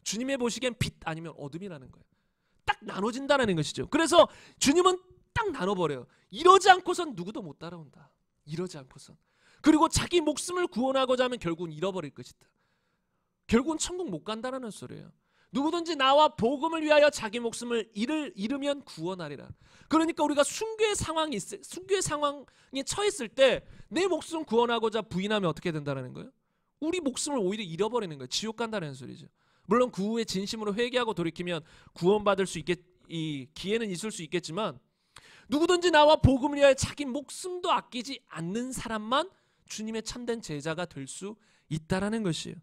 A: 주님의 보시기엔 빛 아니면 어둠이라는 거예요. 딱 나눠진다는 것이죠. 그래서 주님은 딱 나눠버려요. 이러지 않고선 누구도 못 따라온다. 이러지 않고선. 그리고 자기 목숨을 구원하고자 하면 결국은 잃어버릴 것이다. 결국은 천국 못 간다는 소리예요. 누구든지 나와 복음을 위하여 자기 목숨을 잃으면 구원하리라. 그러니까 우리가 순교의 상황에 처했을 때 내 목숨 구원하고자 부인하면 어떻게 된다는 거예요? 우리 목숨을 오히려 잃어버리는 거예요. 지옥 간다는 소리죠. 물론 그 후에 진심으로 회개하고 돌이키면 구원받을 수 이 기회는 있을 수 있겠지만 누구든지 나와 복음을 위하여 자기 목숨도 아끼지 않는 사람만 주님의 참된 제자가 될 수 있다라는 것이에요.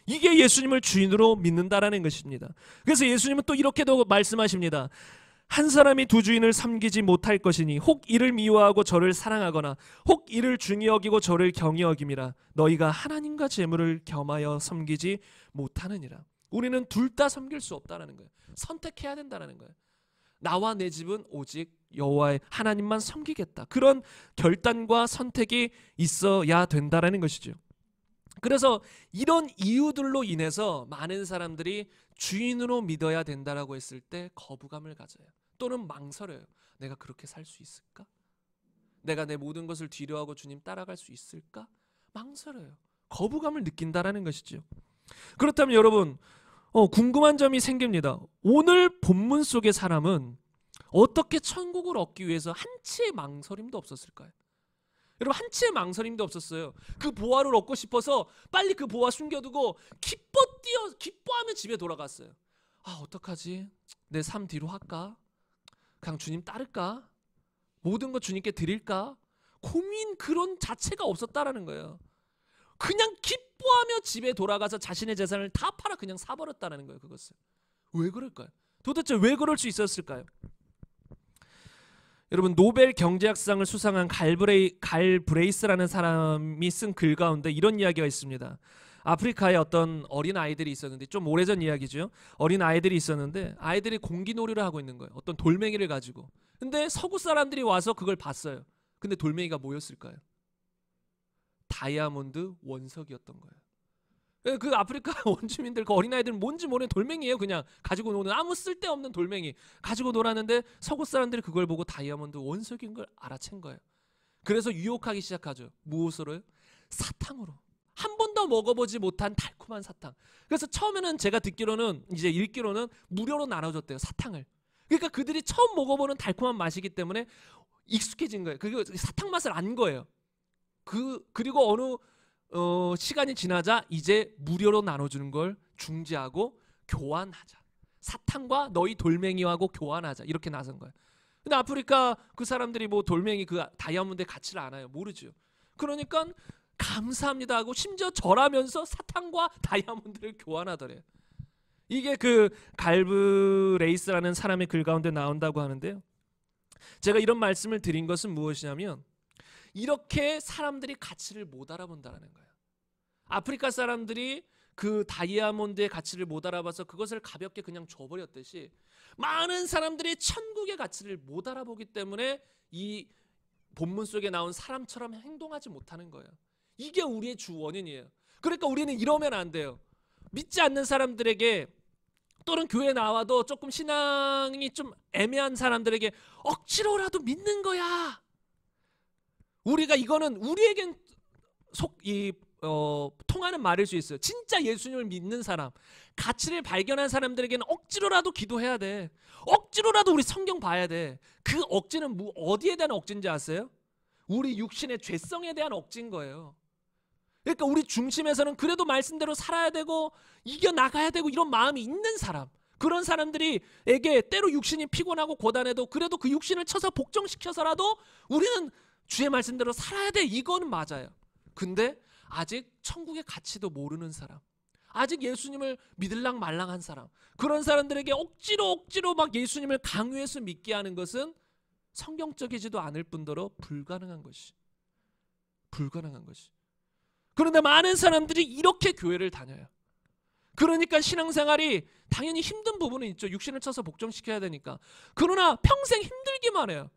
A: 이게 예수님을 주인으로 믿는다라는 것입니다. 그래서 예수님은 또 이렇게도 말씀하십니다. 한 사람이 두 주인을 섬기지 못할 것이니 혹 이를 미워하고 저를 사랑하거나 혹 이를 중히 여기고 저를 경히 여김이라. 너희가 하나님과 재물을 겸하여 섬기지 못하느니라. 우리는 둘 다 섬길 수 없다라는 거예요. 선택해야 된다라는 거예요. 나와 내 집은 오직 여호와의 하나님만 섬기겠다. 그런 결단과 선택이 있어야 된다라는 것이죠. 그래서 이런 이유들로 인해서 많은 사람들이 주인으로 믿어야 된다라고 했을 때 거부감을 가져요. 또는 망설여요. 내가 그렇게 살 수 있을까? 내가 내 모든 것을 뒤로하고 주님 따라갈 수 있을까? 망설여요. 거부감을 느낀다라는 것이죠. 그렇다면 여러분 궁금한 점이 생깁니다. 오늘 본문 속의 사람은 어떻게 천국을 얻기 위해서 한치의 망설임도 없었을까요? 여러분, 한치의 망설임도 없었어요. 그 보화를 얻고 싶어서 빨리 그 보화 숨겨두고 기뻐하며 집에 돌아갔어요. 아, 어떡하지? 내 삶 뒤로 할까? 그냥 주님 따를까? 모든 것 주님께 드릴까? 고민 그런 자체가 없었다라는 거예요. 그냥 기뻐하며 집에 돌아가서 자신의 재산을 다 팔아 그냥 사버렸다는 거예요. 그것을. 왜 그럴까요? 도대체 왜 그럴 수 있었을까요? 여러분, 노벨 경제학상을 수상한 갈 브레이스라는 사람이 쓴 글 가운데 이런 이야기가 있습니다. 아프리카에 어떤 어린 아이들이 있었는데, 좀 오래전 이야기죠. 어린 아이들이 있었는데 아이들이 공기놀이를 하고 있는 거예요. 어떤 돌멩이를 가지고. 근데 서구 사람들이 와서 그걸 봤어요. 근데 돌멩이가 뭐였을까요? 다이아몬드 원석이었던 거예요. 그 아프리카 원주민들, 그 어린아이들은 뭔지 모르는 돌멩이에요. 그냥 가지고 노는 아무 쓸데없는 돌멩이 가지고 놀았는데 서구 사람들이 그걸 보고 다이아몬드 원석인 걸 알아챈 거예요. 그래서 유혹하기 시작하죠. 무엇으로요? 사탕으로. 한 번도 먹어보지 못한 달콤한 사탕. 그래서 처음에는 제가 듣기로는, 이제 읽기로는 무료로 나눠줬대요. 사탕을. 그러니까 그들이 처음 먹어보는 달콤한 맛이기 때문에 익숙해진 거예요. 그리고 사탕 맛을 안 거예요. 그리고 어느 시간이 지나자 이제 무료로 나눠주는 걸 중지하고 교환하자. 사탕과 너희 돌멩이하고 교환하자. 이렇게 나선 거예요. 근데 아프리카 그 사람들이 뭐 돌멩이 그 다이아몬드의 가치를 아나요? 모르죠. 그러니까 감사합니다 하고 심지어 절하면서 사탕과 다이아몬드를 교환하더래요. 이게 그 갈브레이스라는 사람의 글 가운데 나온다고 하는데요. 제가 이런 말씀을 드린 것은 무엇이냐면 이렇게 사람들이 가치를 못 알아본다는 거예요. 아프리카 사람들이 그 다이아몬드의 가치를 못 알아봐서 그것을 가볍게 그냥 줘버렸듯이 많은 사람들이 천국의 가치를 못 알아보기 때문에 이 본문 속에 나온 사람처럼 행동하지 못하는 거예요. 이게 우리의 주 원인이에요. 그러니까 우리는 이러면 안 돼요. 믿지 않는 사람들에게 또는 교회에 나와도 조금 신앙이 좀 애매한 사람들에게 억지로라도 믿는 거야. 우리가 이거는 우리에겐 통하는 말일 수 있어요. 진짜 예수님을 믿는 사람, 가치를 발견한 사람들에게는 억지로라도 기도해야 돼. 억지로라도 우리 성경 봐야 돼. 그 억지는 어디에 대한 억지인지 아세요? 우리 육신의 죄성에 대한 억지인 거예요. 그러니까 우리 중심에서는 그래도 말씀대로 살아야 되고 이겨나가야 되고 이런 마음이 있는 사람, 그런 사람들에게 때로 육신이 피곤하고 고단해도 그래도 그 육신을 쳐서 복종시켜서라도 우리는 주의 말씀대로 살아야 돼. 이거는 맞아요. 근데 아직 천국의 가치도 모르는 사람, 아직 예수님을 믿을랑 말랑한 사람, 그런 사람들에게 억지로 막 예수님을 강요해서 믿게 하는 것은 성경적이지도 않을 뿐더러 불가능한 것이. 그런데 많은 사람들이 이렇게 교회를 다녀요. 그러니까 신앙생활이 당연히 힘든 부분은 있죠. 육신을 쳐서 복종시켜야 되니까. 그러나 평생 힘들기만 해요.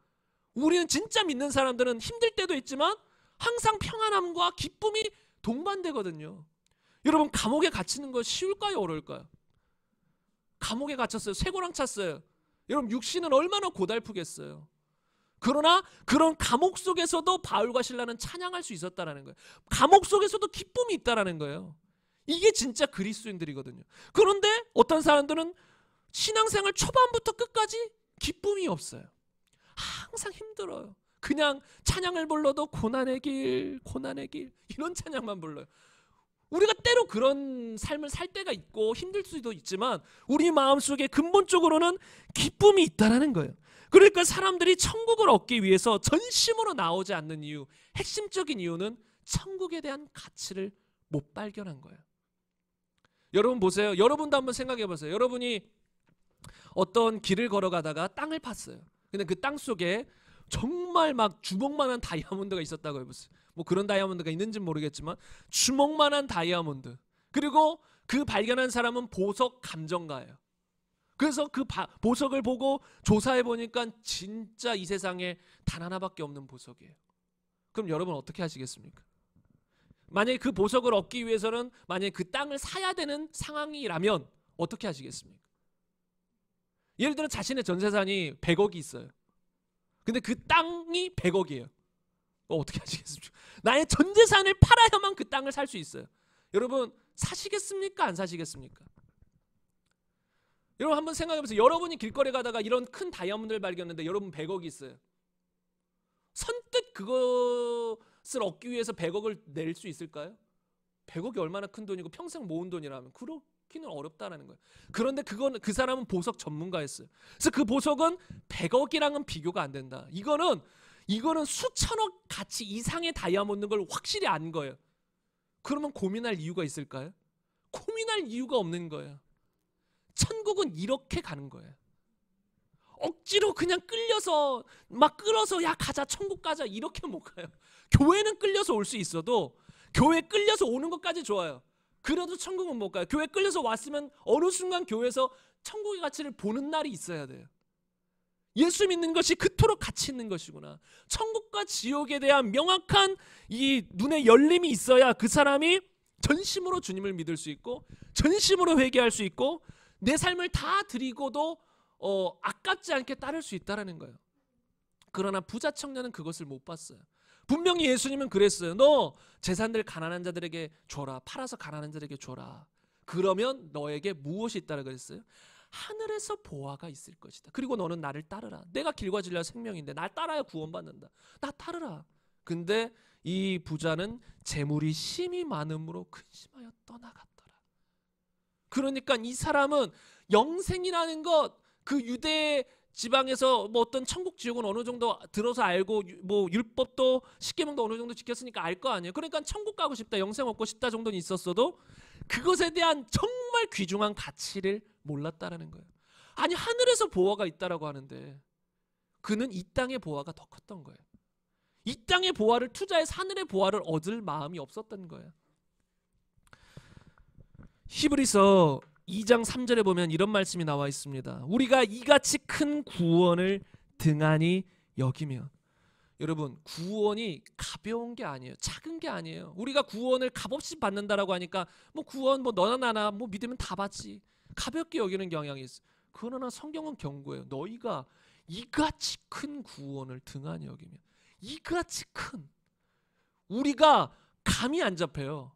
A: 우리는 진짜 믿는 사람들은 힘들 때도 있지만 항상 평안함과 기쁨이 동반되거든요. 여러분, 감옥에 갇히는 거 쉬울까요, 어려울까요? 감옥에 갇혔어요. 쇠고랑 찼어요. 여러분, 육신은 얼마나 고달프겠어요. 그러나 그런 감옥 속에서도 바울과 실라는 찬양할 수 있었다는 거예요. 감옥 속에서도 기쁨이 있다는 거예요. 이게 진짜 그리스도인들이거든요. 그런데 어떤 사람들은 신앙생활 초반부터 끝까지 기쁨이 없어요. 항상 힘들어요. 그냥 찬양을 불러도 고난의 길 이런 찬양만 불러요. 우리가 때로 그런 삶을 살 때가 있고 힘들 수도 있지만 우리 마음속에 근본적으로는 기쁨이 있다는 거예요. 그러니까 사람들이 천국을 얻기 위해서 전심으로 나오지 않는 이유, 핵심적인 이유는 천국에 대한 가치를 못 발견한 거예요. 여러분 보세요. 여러분도 한번 생각해 보세요. 여러분이 어떤 길을 걸어가다가 땅을 팠어요. 근데 그 땅 속에 정말 막 주먹만한 다이아몬드가 있었다고 해보세요. 뭐 그런 다이아몬드가 있는지는 모르겠지만 주먹만한 다이아몬드. 그리고 그 발견한 사람은 보석 감정가예요. 그래서 그 보석을 보고 조사해 보니까 진짜 이 세상에 단 하나밖에 없는 보석이에요. 그럼 여러분 어떻게 하시겠습니까? 만약에 그 보석을 얻기 위해서는 만약에 그 땅을 사야 되는 상황이라면 어떻게 하시겠습니까? 예를 들어 자신의 전 재산이 100억이 있어요. 근데 그 땅이 100억이에요. 어떻게 하시겠습니까? 나의 전 재산을 팔아야만 그 땅을 살 수 있어요. 여러분 사시겠습니까? 안 사시겠습니까? 여러분 한번 생각해 보세요. 여러분이 길거리 가다가 이런 큰 다이아몬드를 발견했는데 여러분 100억이 있어요. 선뜻 그것을 얻기 위해서 100억을 낼 수 있을까요? 100억이 얼마나 큰 돈이고 평생 모은 돈이라면 그렇기는 어렵다는 거예요. 그런데 그 사람은 보석 전문가였어요. 그래서 그 보석은 100억이랑은 비교가 안 된다. 이거는 수천억 가치 이상의 다이아몬드인 걸 확실히 안 거예요. 그러면 고민할 이유가 있을까요? 고민할 이유가 없는 거예요. 천국은 이렇게 가는 거예요. 억지로 그냥 끌려서 야 가자 천국 가자 이렇게 못 가요. 교회는 끌려서 올 수 있어도 교회 끌려서 오는 것까지 좋아요. 그래도 천국은 못 가요. 교회 끌려서 왔으면 어느 순간 교회에서 천국의 가치를 보는 날이 있어야 돼요. 예수 믿는 것이 그토록 가치 있는 것이구나. 천국과 지옥에 대한 명확한 이 눈의 열림이 있어야 그 사람이 전심으로 주님을 믿을 수 있고 전심으로 회개할 수 있고 내 삶을 다 드리고도 아깝지 않게 따를 수 있다는 거예요. 그러나 부자 청년은 그것을 못 봤어요. 분명히 예수님은 그랬어요. 너 재산들 가난한 자들에게 줘라. 팔아서 가난한 자들에게 줘라. 그러면 너에게 무엇이 있다고 그랬어요? 하늘에서 보화가 있을 것이다. 그리고 너는 나를 따르라. 내가 길과 진리와 생명인데 날 따라야 구원받는다. 나 따르라. 근데 이 부자는 재물이 심히 많음으로 근심하여 떠나갔더라. 그러니까 이 사람은 영생이라는 것, 그 유대 지방에서 뭐 어떤 천국 지옥은 어느 정도 들어서 알고 뭐 율법도 십계명도 어느 정도 지켰으니까 알 거 아니에요. 그러니까 천국 가고 싶다, 영생 얻고 싶다 정도는 있었어도 그것에 대한 정말 귀중한 가치를 몰랐다라는 거예요. 아니 하늘에서 보화가 있다라고 하는데 그는 이 땅의 보화가 더 컸던 거예요. 이 땅의 보화를 투자해서 하늘의 보화를 얻을 마음이 없었던 거예요. 히브리서 2장 3절에 보면 이런 말씀이 나와 있습니다. 우리가 이같이 큰 구원을 등한히 여기면, 여러분 구원이 가벼운 게 아니에요. 작은 게 아니에요. 우리가 구원을 값없이 받는다라고 하니까 뭐 구원 뭐 너나 나나 뭐 믿으면 다 받지, 가볍게 여기는 경향이 있어요. 그러나 성경은 경고해요. 너희가 이같이 큰 구원을 등한히 여기면, 이같이 큰, 우리가 감이 안 잡혀요.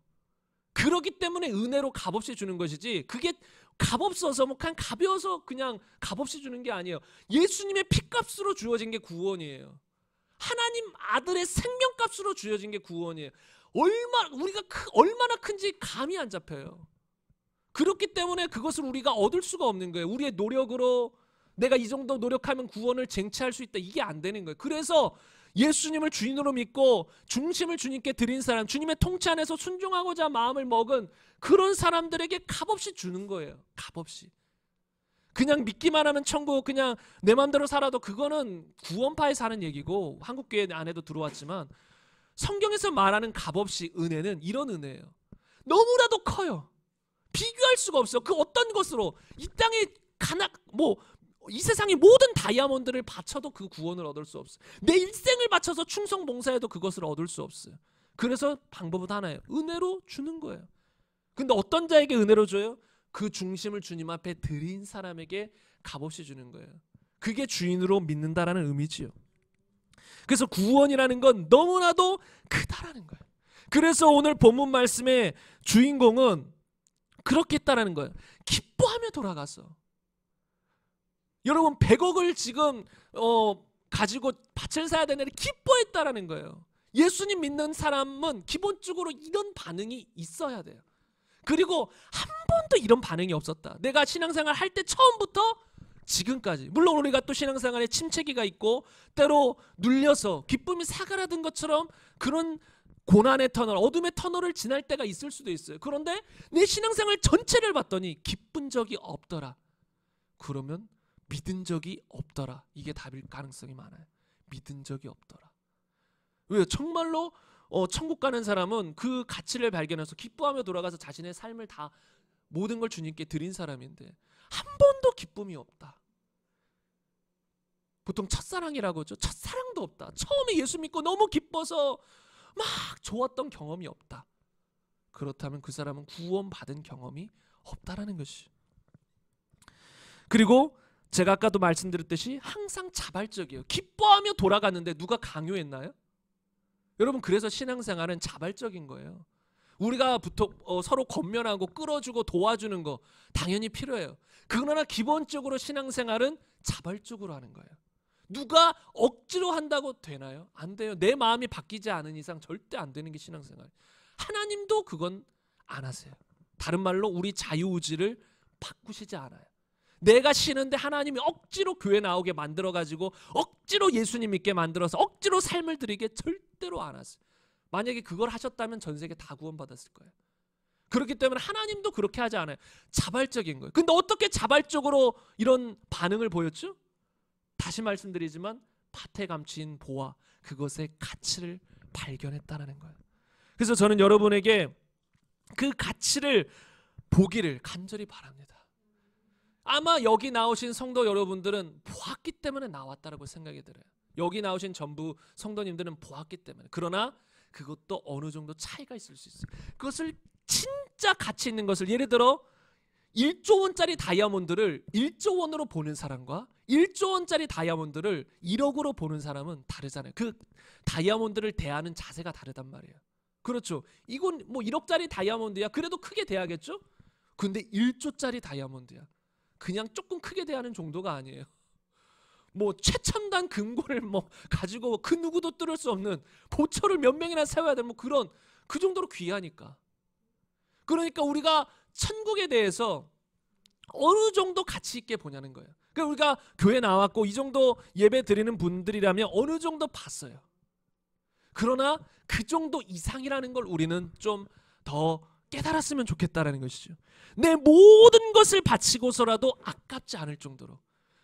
A: 그렇기 때문에 은혜로 값없이 주는 것이지 그게 값없어서 뭐 그냥 가벼워서 그냥 값없이 주는 게 아니에요. 예수님의 피값으로 주어진 게 구원이에요. 하나님 아들의 생명값으로 주어진 게 구원이에요. 우리가 얼마나 큰지 감이 안 잡혀요. 그렇기 때문에 그것을 우리가 얻을 수가 없는 거예요. 우리의 노력으로 내가 이 정도 노력하면 구원을 쟁취할 수 있다, 이게 안 되는 거예요. 그래서
B: 예수님을 주인으로 믿고 중심을 주님께 드린 사람, 주님의 통치 안에서 순종하고자 마음을 먹은 그런 사람들에게 값없이 주는 거예요. 값없이. 그냥 믿기만 하면 천국, 그냥 내 마음대로 살아도 그거는 구원파에 사는 얘기고 한국교회 안에도 들어왔지만, 성경에서 말하는 값없이 은혜는 이런 은혜예요. 너무나도 커요. 비교할 수가 없어. 그 어떤 것으로 이 땅에 이 세상의 모든 다이아몬드를 바쳐도 그 구원을 얻을 수 없어요. 내 일생을 바쳐서 충성 봉사해도 그것을 얻을 수 없어요. 그래서 방법은 하나예요. 은혜로 주는 거예요. 근데 어떤 자에게 은혜로 줘요? 그 중심을 주님 앞에 드린 사람에게 값없이 주는 거예요. 그게 주인으로 믿는다라는 의미지요. 그래서 구원이라는 건 너무나도 크다라는 거예요. 그래서 오늘 본문 말씀의 주인공은 그렇게 했다라는 거예요. 기뻐하며 돌아갔어. 여러분 100억을 지금 가지고 밭을 사야 되는데 기뻐했다라는 거예요. 예수님 믿는 사람은 기본적으로 이런 반응이 있어야 돼요. 그리고 한 번도 이런 반응이 없었다. 내가 신앙생활 할 때 처음부터 지금까지, 물론 우리가 또 신앙생활에 침체기가 있고 때로 눌려서 기쁨이 사그라든 것처럼 그런 고난의 터널, 어둠의 터널을 지날 때가 있을 수도 있어요. 그런데 내 신앙생활 전체를 봤더니 기쁜 적이 없더라. 그러면 믿은 적이 없더라. 이게 답일 가능성이 많아요. 믿은 적이 없더라. 왜요? 정말로 천국 가는 사람은 그 가치를 발견해서 기뻐하며 돌아가서 자신의 삶을 다 모든 걸 주님께 드린 사람인데 한 번도 기쁨이 없다. 보통 첫사랑이라고 하죠. 첫사랑도 없다. 처음에 예수 믿고 너무 기뻐서 막 좋았던 경험이 없다. 그렇다면 그 사람은 구원받은 경험이 없다라는 것이. 그리고 제가 아까도 말씀드렸듯이 항상 자발적이에요. 기뻐하며 돌아갔는데 누가 강요했나요? 여러분, 그래서 신앙생활은 자발적인 거예요. 우리가 서로 권면하고 끌어주고 도와주는 거 당연히 필요해요. 그러나 기본적으로 신앙생활은 자발적으로 하는 거예요. 누가 억지로 한다고 되나요? 안 돼요. 내 마음이 바뀌지 않은 이상 절대 안 되는 게 신앙생활. 하나님도 그건 안 하세요. 다른 말로 우리 자유의지를 바꾸시지 않아요. 내가 쉬는데 하나님이 억지로 교회 나오게 만들어가지고 억지로 예수님 믿게 만들어서 억지로 삶을 드리게 절대로 안 하세요. 만약에 그걸 하셨다면 전 세계 다 구원받았을 거예요. 그렇기 때문에 하나님도 그렇게 하지 않아요. 자발적인 거예요. 근데 어떻게 자발적으로 이런 반응을 보였죠? 다시 말씀드리지만 밭에 감춘 보화, 그것의 가치를 발견했다는 거예요. 그래서 저는 여러분에게 그 가치를 보기를 간절히 바랍니다. 아마 여기 나오신 성도 여러분들은 보았기 때문에 나왔다라고 생각이 들어요. 여기 나오신 전부 성도님들은 보았기 때문에. 그러나 그것도 어느 정도 차이가 있을 수 있어요. 그것을 진짜 가치 있는 것을, 예를 들어 1조 원짜리 다이아몬드를 1조 원으로 보는 사람과 1조 원짜리 다이아몬드를 1억으로 보는 사람은 다르잖아요. 그 다이아몬드를 대하는 자세가 다르단 말이에요. 그렇죠. 이건 뭐 1억짜리 다이아몬드야. 그래도 크게 대하겠죠? 근데 1조짜리 다이아몬드야. 그냥 조금 크게 대하는 정도가 아니에요. 뭐 최첨단 금고를 뭐 가지고 그 누구도 뚫을 수 없는 보초를 몇 명이나 세워야 되는 뭐 그런, 그 정도로 귀하니까. 그러니까 우리가 천국에 대해서 어느 정도 가치 있게 보냐는 거예요. 그러니까 우리가 교회 나왔고 이 정도 예배 드리는 분들이라면 어느 정도 봤어요. 그러나 그 정도 이상이라는 걸 우리는 좀 더 깨달았으면 좋겠다라는 것이죠. 내 모든 것을 바치고서라도 아깝지 않을 정도로,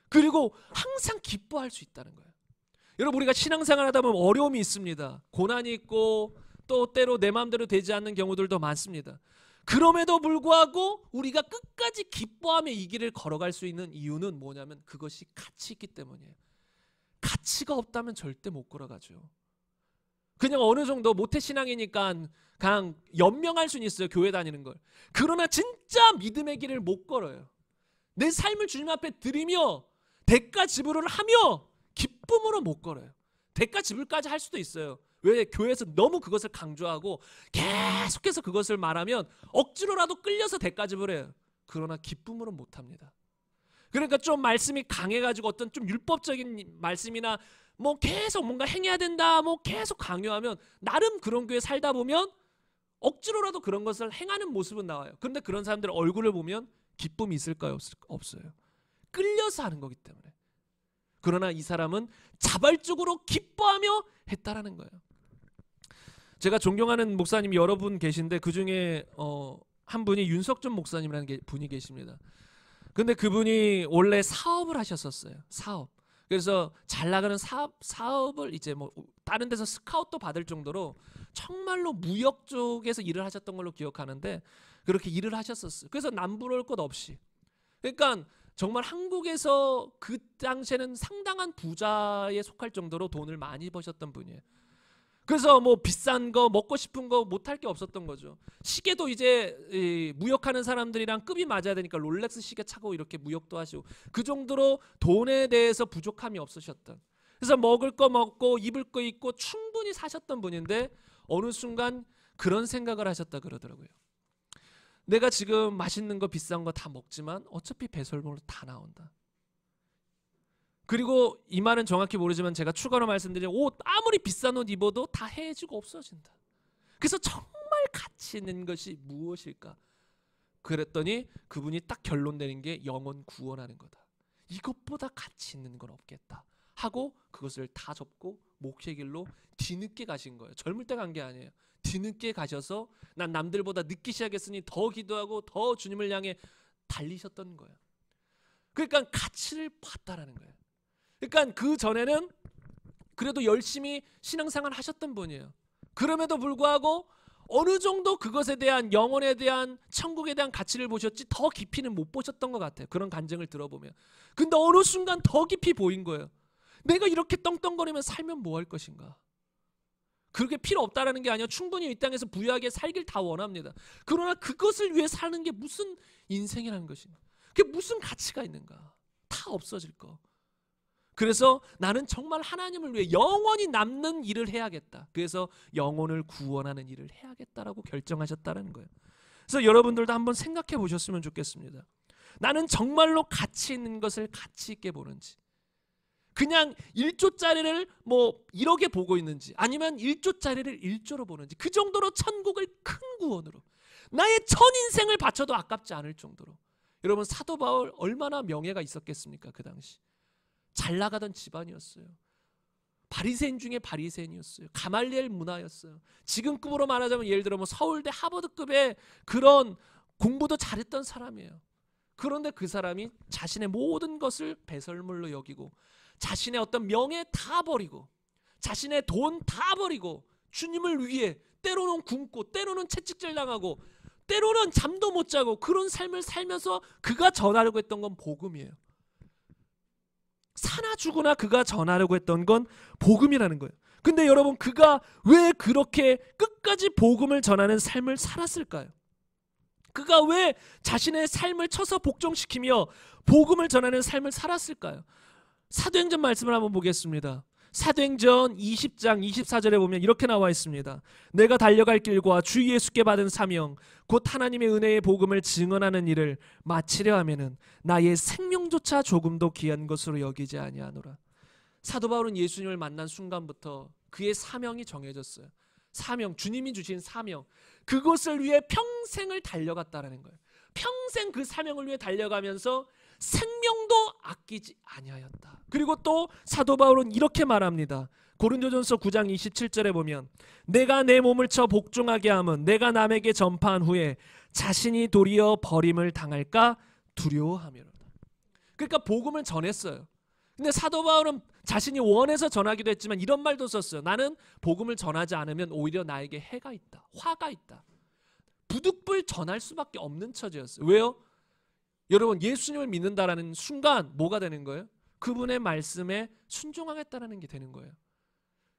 B: 그리고 항상 기뻐할 수 있다는 거예요. 여러분, 우리가 신앙생활 하다 보면 어려움이 있습니다. 고난이 있고 또 때로 내 마음대로 되지 않는 경우들도 많습니다. 그럼에도 불구하고 우리가 끝까지 기뻐하며 이 길을 걸어갈 수 있는 이유는 뭐냐면 그것이 가치 있기 때문이에요. 가치가 없다면 절대 못 걸어가죠. 그냥 어느 정도 모태신앙이니까 그냥 연명할 수는 있어요, 교회 다니는 걸. 그러나 진짜 믿음의 길을 못 걸어요. 내 삶을 주님 앞에 드리며 대가 지불을 하며 기쁨으로 못 걸어요. 대가 지불까지 할 수도 있어요. 왜? 교회에서 너무 그것을 강조하고 계속해서 그것을 말하면 억지로라도 끌려서 대가 지불해요. 그러나 기쁨으로 못합니다. 그러니까 좀 말씀이 강해가지고 어떤 좀 율법적인 말씀이나 뭐 계속 뭔가 행해야 된다 뭐 계속 강요하면 나름 그런 교회 살다 보면 억지로라도 그런 것을 행하는 모습은 나와요. 그런데 그런 사람들 얼굴을 보면 기쁨이 있을까요? 없어요. 끌려서 하는 거기 때문에. 그러나 이 사람은 자발적으로 기뻐하며 했다라는 거예요. 제가 존경하는 목사님이 여러 분 계신데 그 중에 한 분이 윤석준 목사님이라는 분이 계십니다. 근데 그분이 원래 사업을 하셨었어요. 사업. 그래서 잘 나가는 사업을 이제 뭐 다른 데서 스카웃도 받을 정도로 정말로 무역 쪽에서 일을 하셨던 걸로 기억하는데 그렇게 일을 하셨었어요. 그래서 남부러울 것 없이. 그러니까 정말 한국에서 그 당시에는 상당한 부자에 속할 정도로 돈을 많이 버셨던 분이에요. 그래서 뭐 비싼 거 먹고 싶은 거 못할 게 없었던 거죠. 시계도 이제 무역하는 사람들이랑 급이 맞아야 되니까 롤렉스 시계 차고 이렇게 무역도 하시고 그 정도로 돈에 대해서 부족함이 없으셨던. 그래서 먹을 거 먹고 입을 거 입고 충분히 사셨던 분인데 어느 순간 그런 생각을 하셨다 그러더라고요. 내가 지금 맛있는 거 비싼 거 다 먹지만 어차피 배설물로 다 나온다. 그리고 이 말은 정확히 모르지만 제가 추가로 말씀드리면 옷 아무리 비싼 옷 입어도 다 해지고 없어진다. 그래서 정말 가치 있는 것이 무엇일까? 그랬더니 그분이 딱 결론 내린 게 영혼 구원하는 거다. 이것보다 가치 있는 건 없겠다 하고 그것을 다 접고 목회 길로 뒤늦게 가신 거예요. 젊을 때 간 게 아니에요. 뒤늦게 가셔서 난 남들보다 늦게 시작했으니 더 기도하고 더 주님을 향해 달리셨던 거예요. 그러니까 가치를 봤다라는 거예요. 그러니까 그 전에는 그래도 열심히 신앙생활 하셨던 분이에요. 그럼에도 불구하고 어느 정도 그것에 대한 영혼에 대한 천국에 대한 가치를 보셨지 더 깊이는 못 보셨던 것 같아요. 그런 간증을 들어보면. 근데 어느 순간 더 깊이 보인 거예요. 내가 이렇게 떵떵거리면 살면 뭐 할 것인가? 그렇게 필요 없다라는 게 아니라 충분히 이 땅에서 부유하게 살길 다 원합니다. 그러나 그것을 위해 사는 게 무슨 인생이라는 것인가? 그게 무슨 가치가 있는가? 다 없어질 거. 그래서 나는 정말 하나님을 위해 영원히 남는 일을 해야겠다. 그래서 영혼을 구원하는 일을 해야겠다라고 결정하셨다는 거예요. 그래서 여러분들도 한번 생각해 보셨으면 좋겠습니다. 나는 정말로 가치 있는 것을 가치 있게 보는지, 그냥 1조짜리를 뭐 1억에 보고 있는지, 아니면 1조짜리를 1조로 보는지, 그 정도로 천국을 큰 구원으로 나의 전 인생을 바쳐도 아깝지 않을 정도로. 여러분 사도 바울 얼마나 명예가 있었겠습니까? 그 당시 잘 나가던 집안이었어요. 바리새인 중에 바리새인이었어요. 가말리엘 문화였어요. 지금급으로 말하자면 예를 들어 뭐 서울대 하버드급의 그런 공부도 잘했던 사람이에요. 그런데 그 사람이 자신의 모든 것을 배설물로 여기고 자신의 어떤 명예 다 버리고 자신의 돈 다 버리고 주님을 위해 때로는 굶고 때로는 채찍질 당하고 때로는 잠도 못 자고 그런 삶을 살면서 그가 전하려고 했던 건 복음이에요. 사나 죽으나 그가 전하려고 했던 건 복음이라는 거예요. 근데 여러분 그가 왜 그렇게 끝까지 복음을 전하는 삶을 살았을까요? 그가 왜 자신의 삶을 쳐서 복종시키며 복음을 전하는 삶을 살았을까요? 사도행전 말씀을 한번 보겠습니다. 사도행전 20장 24절에 보면 이렇게 나와 있습니다. 내가 달려갈 길과 주 예수께 받은 사명 곧 하나님의 은혜의 복음을 증언하는 일을 마치려 하면은 나의 생명조차 조금도 귀한 것으로 여기지 아니하노라. 사도 바울은 예수님을 만난 순간부터 그의 사명이 정해졌어요. 사명, 주님이 주신 사명, 그것을 위해 평생을 달려갔다라는 거예요. 평생 그 사명을 위해 달려가면서 생명도 아끼지 아니하였다. 그리고 또 사도 바울은 이렇게 말합니다. 고린도전서 9장 27절에 보면 내가 내 몸을 쳐 복종하게 함은 내가 남에게 전파한 후에 자신이 도리어 버림을 당할까 두려워하며로다. 그러니까 복음을 전했어요. 근데 사도 바울은 자신이 원해서 전하기도 했지만 이런 말도 썼어요. 나는 복음을 전하지 않으면 오히려 나에게 해가 있다. 화가 있다. 부득불 전할 수밖에 없는 처지였어요. 왜요? 여러분 예수님을 믿는다라는 순간 뭐가 되는 거예요? 그분의 말씀에 순종하겠다라는 게 되는 거예요.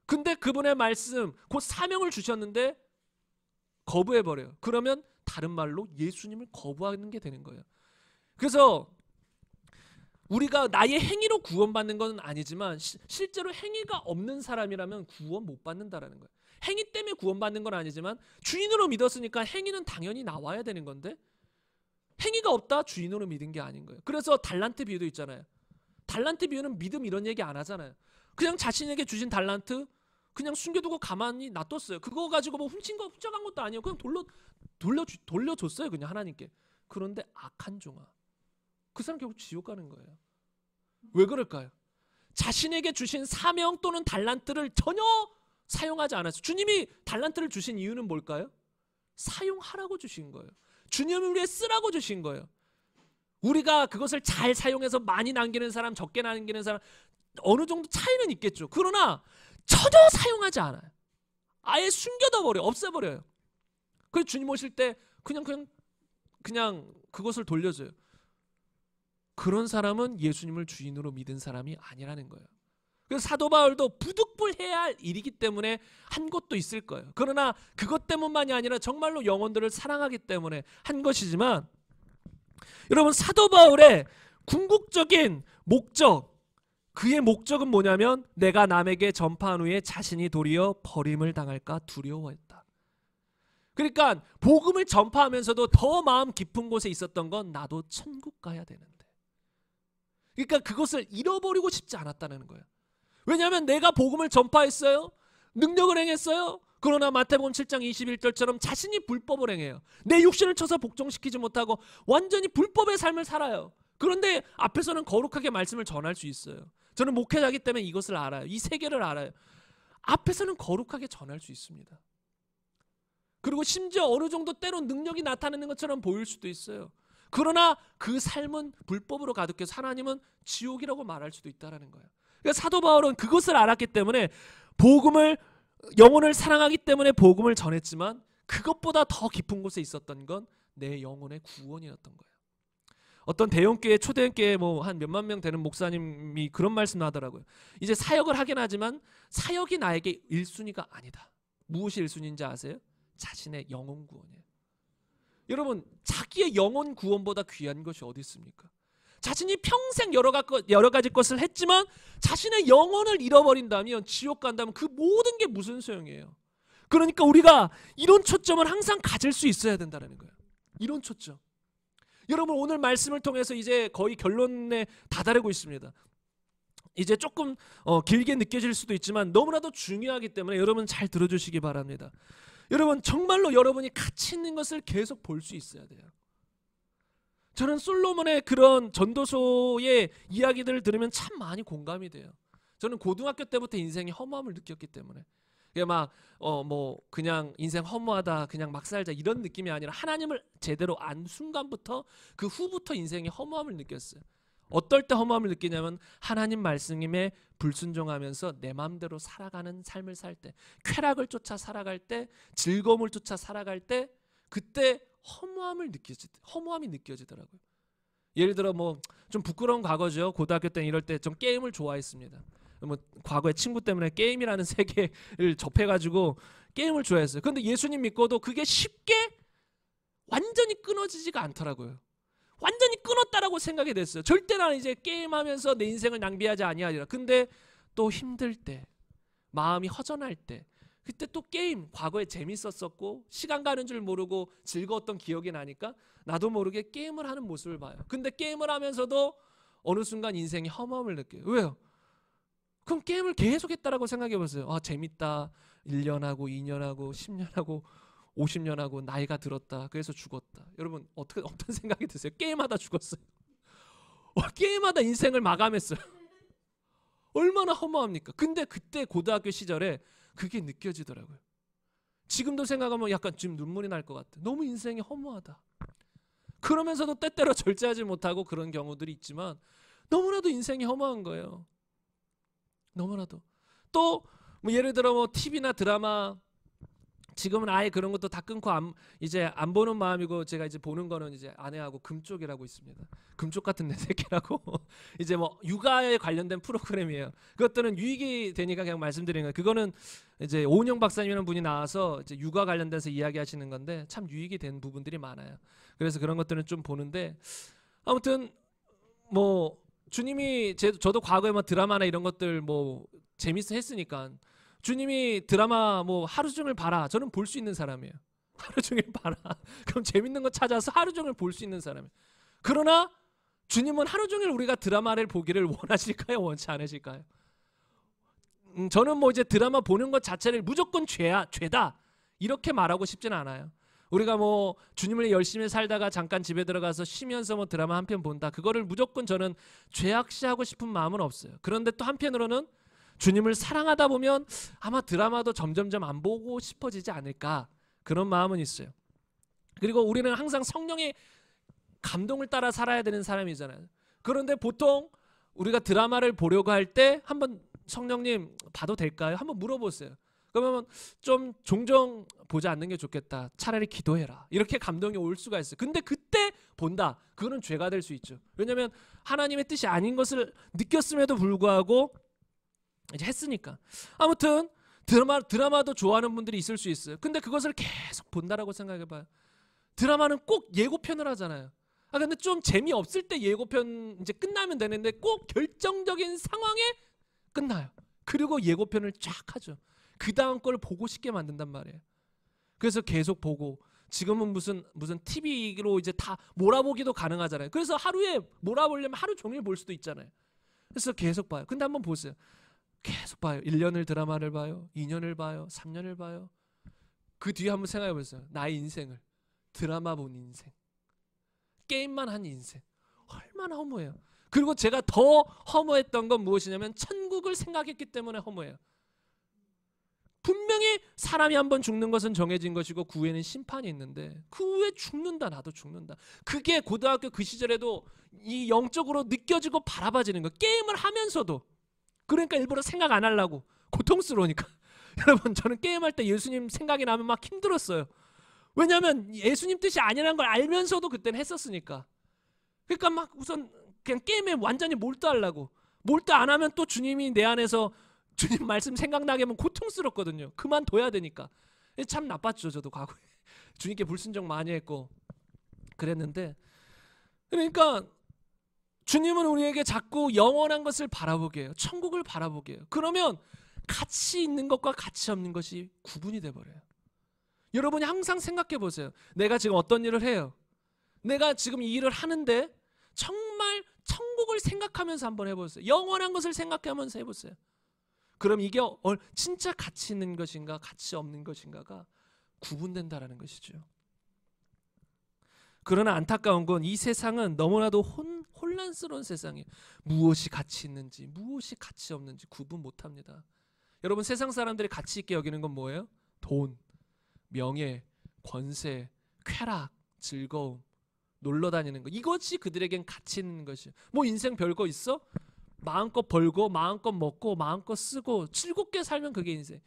B: 근데 그분의 말씀 곧 사명을 주셨는데 거부해버려요. 그러면 다른 말로 예수님을 거부하는 게 되는 거예요. 그래서 우리가 나의 행위로 구원받는 건 아니지만 실제로 행위가 없는 사람이라면 구원 못 받는다라는 거예요. 행위 때문에 구원받는 건 아니지만 주인으로 믿었으니까 행위는 당연히 나와야 되는 건데 행위가 없다 주인으로 믿은 게 아닌 거예요. 그래서 달란트 비유도 있잖아요. 달란트 비유는 믿음 이런 얘기 안 하잖아요. 그냥 자신에게 주신 달란트 그냥 숨겨두고 가만히 놔뒀어요. 그거 가지고 뭐 훔친 거 훔쳐간 것도 아니에요. 그냥 돌려줬어요. 그냥 하나님께. 그런데 악한 종아. 그 사람 결국 지옥 가는 거예요. 왜 그럴까요? 자신에게 주신 사명 또는 달란트를 전혀 사용하지 않았어요. 주님이 달란트를 주신 이유는 뭘까요? 사용하라고 주신 거예요. 주님을 위해 쓰라고 주신 거예요. 우리가 그것을 잘 사용해서 많이 남기는 사람, 적게 남기는 사람 어느 정도 차이는 있겠죠. 그러나 전혀 사용하지 않아요. 아예 숨겨둬 버려, 없애버려요. 그래서 주님 오실 때 그냥 그것을 돌려줘요. 그런 사람은 예수님을 주인으로 믿은 사람이 아니라는 거예요. 그래서 사도 바울도 부득불해야 할 일이기 때문에 한 것도 있을 거예요. 그러나 그것 때문만이 아니라 정말로 영혼들을 사랑하기 때문에 한 것이지만, 여러분, 사도 바울의 궁극적인 목적, 그의 목적은 뭐냐면 내가 남에게 전파한 후에 자신이 도리어 버림을 당할까 두려워했다. 그러니까 복음을 전파하면서도 더 마음 깊은 곳에 있었던 건 나도 천국 가야 되는데, 그러니까 그것을 잃어버리고 싶지 않았다는 거예요. 왜냐하면 내가 복음을 전파했어요. 능력을 행했어요. 그러나 마태복음 7장 21절처럼 자신이 불법을 행해요. 내 육신을 쳐서 복종시키지 못하고 완전히 불법의 삶을 살아요. 그런데 앞에서는 거룩하게 말씀을 전할 수 있어요. 저는 목회자이기 때문에 이것을 알아요. 이 세계를 알아요. 앞에서는 거룩하게 전할 수 있습니다. 그리고 심지어 어느 정도 때론 능력이 나타나는 것처럼 보일 수도 있어요. 그러나 그 삶은 불법으로 가득해서 하나님은 지옥이라고 말할 수도 있다는 거예요. 그러니까 사도 바울은 그것을 알았기 때문에 영혼을 사랑하기 때문에 복음을 전했지만 그것보다 더 깊은 곳에 있었던 건 내 영혼의 구원이었던 거예요. 어떤 대형교회, 초대교회 한 몇만 명 되는 목사님이 그런 말씀을 하더라고요. 이제 사역을 하긴 하지만 사역이 나에게 1순위가 아니다. 무엇이 1순위인지 아세요? 자신의 영혼 구원이에요. 여러분, 자기의 영혼 구원보다 귀한 것이 어디 있습니까? 자신이 평생 여러 가지 것을 했지만 자신의 영혼을 잃어버린다면, 지옥 간다면 그 모든 게 무슨 소용이에요? 그러니까 우리가 이런 초점을 항상 가질 수 있어야 된다는 거예요. 이런 초점. 여러분, 오늘 말씀을 통해서 이제 거의 결론에 다다르고 있습니다. 이제 조금 길게 느껴질 수도 있지만 너무나도 중요하기 때문에 여러분 잘 들어주시기 바랍니다. 여러분, 정말로 여러분이 가치 있는 것을 계속 볼 수 있어야 돼요. 저는 솔로몬의 그런 전도서의 이야기들을 들으면 참 많이 공감이 돼요. 저는 고등학교 때부터 인생의 허무함을 느꼈기 때문에, 그냥 인생 허무하다, 그냥 막 살자 이런 느낌이 아니라 하나님을 제대로 안 순간부터 그 후부터 인생의 허무함을 느꼈어요. 어떨 때 허무함을 느끼냐면 하나님 말씀에 불순종하면서 내 마음대로 살아가는 삶을 살 때, 쾌락을 쫓아 살아갈 때, 즐거움을 쫓아 살아갈 때, 그때 허무함이 느껴지더라고요. 예를 들어 좀 부끄러운 과거죠. 고등학교 때 이럴 때 좀 게임을 좋아했습니다. 과거에 친구 때문에 게임이라는 세계를 접해가지고 게임을 좋아했어요. 그런데 예수님 믿고도 그게 쉽게 완전히 끊어지지가 않더라고요. 완전히 끊었다라고 생각이 됐어요. 절대 나는 이제 게임하면서 내 인생을 낭비하지 아니하리라. 근데 또 힘들 때, 마음이 허전할 때, 그때 또 게임, 과거에 재밌었었고 시간 가는 줄 모르고 즐거웠던 기억이 나니까 나도 모르게 게임을 하는 모습을 봐요. 근데 게임을 하면서도 어느 순간 인생이 허무함을 느껴요. 왜요? 그럼 게임을 계속했다라고 생각해 보세요. 재밌다. 1년하고 2년하고 10년하고 50년하고 나이가 들었다. 그래서 죽었다. 여러분 어떤 생각이 드세요? 게임하다 죽었어요. 게임하다 인생을 마감했어요. 얼마나 허무합니까? 근데 그때 고등학교 시절에 그게 느껴지더라고요. 지금도 생각하면 약간 지금 눈물이 날 것 같아. 너무 인생이 허무하다. 그러면서도 때때로 절제하지 못하고 그런 경우들이 있지만 너무나도 인생이 허무한 거예요. 너무나도. 또 예를 들어 TV나 드라마, 지금은 아예 그런 것도 다 끊고 이제 안 보는 마음이고, 제가 이제 보는 거는 이제 아내하고 금쪽이라고 있습니다. 금쪽 같은 내 새끼라고 이제 육아에 관련된 프로그램이에요. 그것들은 유익이 되니까 그냥 말씀드리는 거예요. 그거는 이제 오은영 박사님이라는 분이 나와서 이제 육아 관련돼서 이야기하시는 건데 참 유익이 된 부분들이 많아요. 그래서 그런 것들은 좀 보는데, 아무튼 주님이 저도 과거에 드라마나 이런 것들 재밌어 했으니까 주님이 드라마 하루 종일 봐라. 저는 볼 수 있는 사람이에요. 하루 종일 봐라. 그럼 재밌는 거 찾아서 하루 종일 볼 수 있는 사람이에요. 그러나 주님은 하루 종일 우리가 드라마를 보기를 원하실까요? 원치 않으실까요? 저는 이제 드라마 보는 것 자체를 무조건 죄다 이렇게 말하고 싶지는 않아요. 우리가 뭐 주님을 열심히 살다가 잠깐 집에 들어가서 쉬면서 뭐 드라마 한 편 본다. 그거를 무조건 저는 죄악시하고 싶은 마음은 없어요. 그런데 또 한편으로는 주님을 사랑하다 보면 아마 드라마도 점점점 안 보고 싶어지지 않을까, 그런 마음은 있어요. 그리고 우리는 항상 성령의 감동을 따라 살아야 되는 사람이잖아요. 그런데 보통 우리가 드라마를 보려고 할 때 한번 성령님 봐도 될까요? 한번 물어보세요. 그러면 좀 종종 보지 않는 게 좋겠다. 차라리 기도해라. 이렇게 감동이 올 수가 있어요. 근데 그때 본다. 그거는 죄가 될 수 있죠. 왜냐하면 하나님의 뜻이 아닌 것을 느꼈음에도 불구하고 이제 했으니까. 아무튼 드라마도 좋아하는 분들이 있을 수 있어요. 근데 그것을 계속 본다라고 생각해봐요. 드라마는 꼭 예고편을 하잖아요. 근데 좀 재미없을 때 예고편 이제 끝나면 되는데 꼭 결정적인 상황에 끝나요. 그리고 예고편을 쫙 하죠. 그 다음 걸 보고 싶게 만든단 말이에요. 그래서 계속 보고, 지금은 무슨 TV로 이제 다 몰아보기도 가능하잖아요. 그래서 하루에 몰아보려면 하루 종일 볼 수도 있잖아요. 그래서 계속 봐요. 근데 한번 보세요. 계속 봐요. 1년을 드라마를 봐요. 2년을 봐요. 3년을 봐요. 그 뒤에 한번 생각해 보세요. 나의 인생을 드라마 본 인생, 게임만 한 인생, 얼마나 허무해요. 그리고 제가 더 허무했던 건 무엇이냐면 천국을 생각했기 때문에 허무해요. 분명히 사람이 한번 죽는 것은 정해진 것이고 그 후에는 심판이 있는데 그 후에 죽는다, 나도 죽는다. 그게 고등학교 그 시절에도 이 영적으로 느껴지고 바라봐지는 거. 게임을 하면서도. 그러니까 일부러 생각 안 하려고. 고통스러우니까. 여러분, 저는 게임할 때 예수님 생각이 나면 막 힘들었어요. 왜냐하면 예수님 뜻이 아니라는 걸 알면서도 그때는 했었으니까. 그러니까 막 우선 그냥 게임에 완전히 몰두하려고. 몰두 안 하면 또 주님이 내 안에서 주님 말씀 생각나게 하면 고통스럽거든요. 그만둬야 되니까. 참 나빴죠. 저도 과거에 주님께 불순종 많이 했고 그랬는데, 그러니까 주님은 우리에게 자꾸 영원한 것을 바라보게 해요. 천국을 바라보게 해요. 그러면 가치 있는 것과 가치 없는 것이 구분이 돼버려요. 여러분이 항상 생각해 보세요. 내가 지금 어떤 일을 해요. 내가 지금 이 일을 하는데 정말 천국을 생각하면서 한번 해보세요. 영원한 것을 생각하면서 해보세요. 그럼 이게 진짜 가치 있는 것인가 가치 없는 것인가가 구분된다라는 것이죠. 그러나 안타까운 건 이 세상은 너무나도 혼란스러운 세상이에요. 무엇이 가치 있는지 무엇이 가치 없는지 구분 못합니다. 여러분, 세상 사람들이 가치 있게 여기는 건 뭐예요? 돈, 명예, 권세, 쾌락, 즐거움, 놀러 다니는 거. 이것이 그들에겐 가치 있는 것이에요. 뭐 인생 별거 있어? 마음껏 벌고 마음껏 먹고 마음껏 쓰고 즐겁게 살면 그게 인생.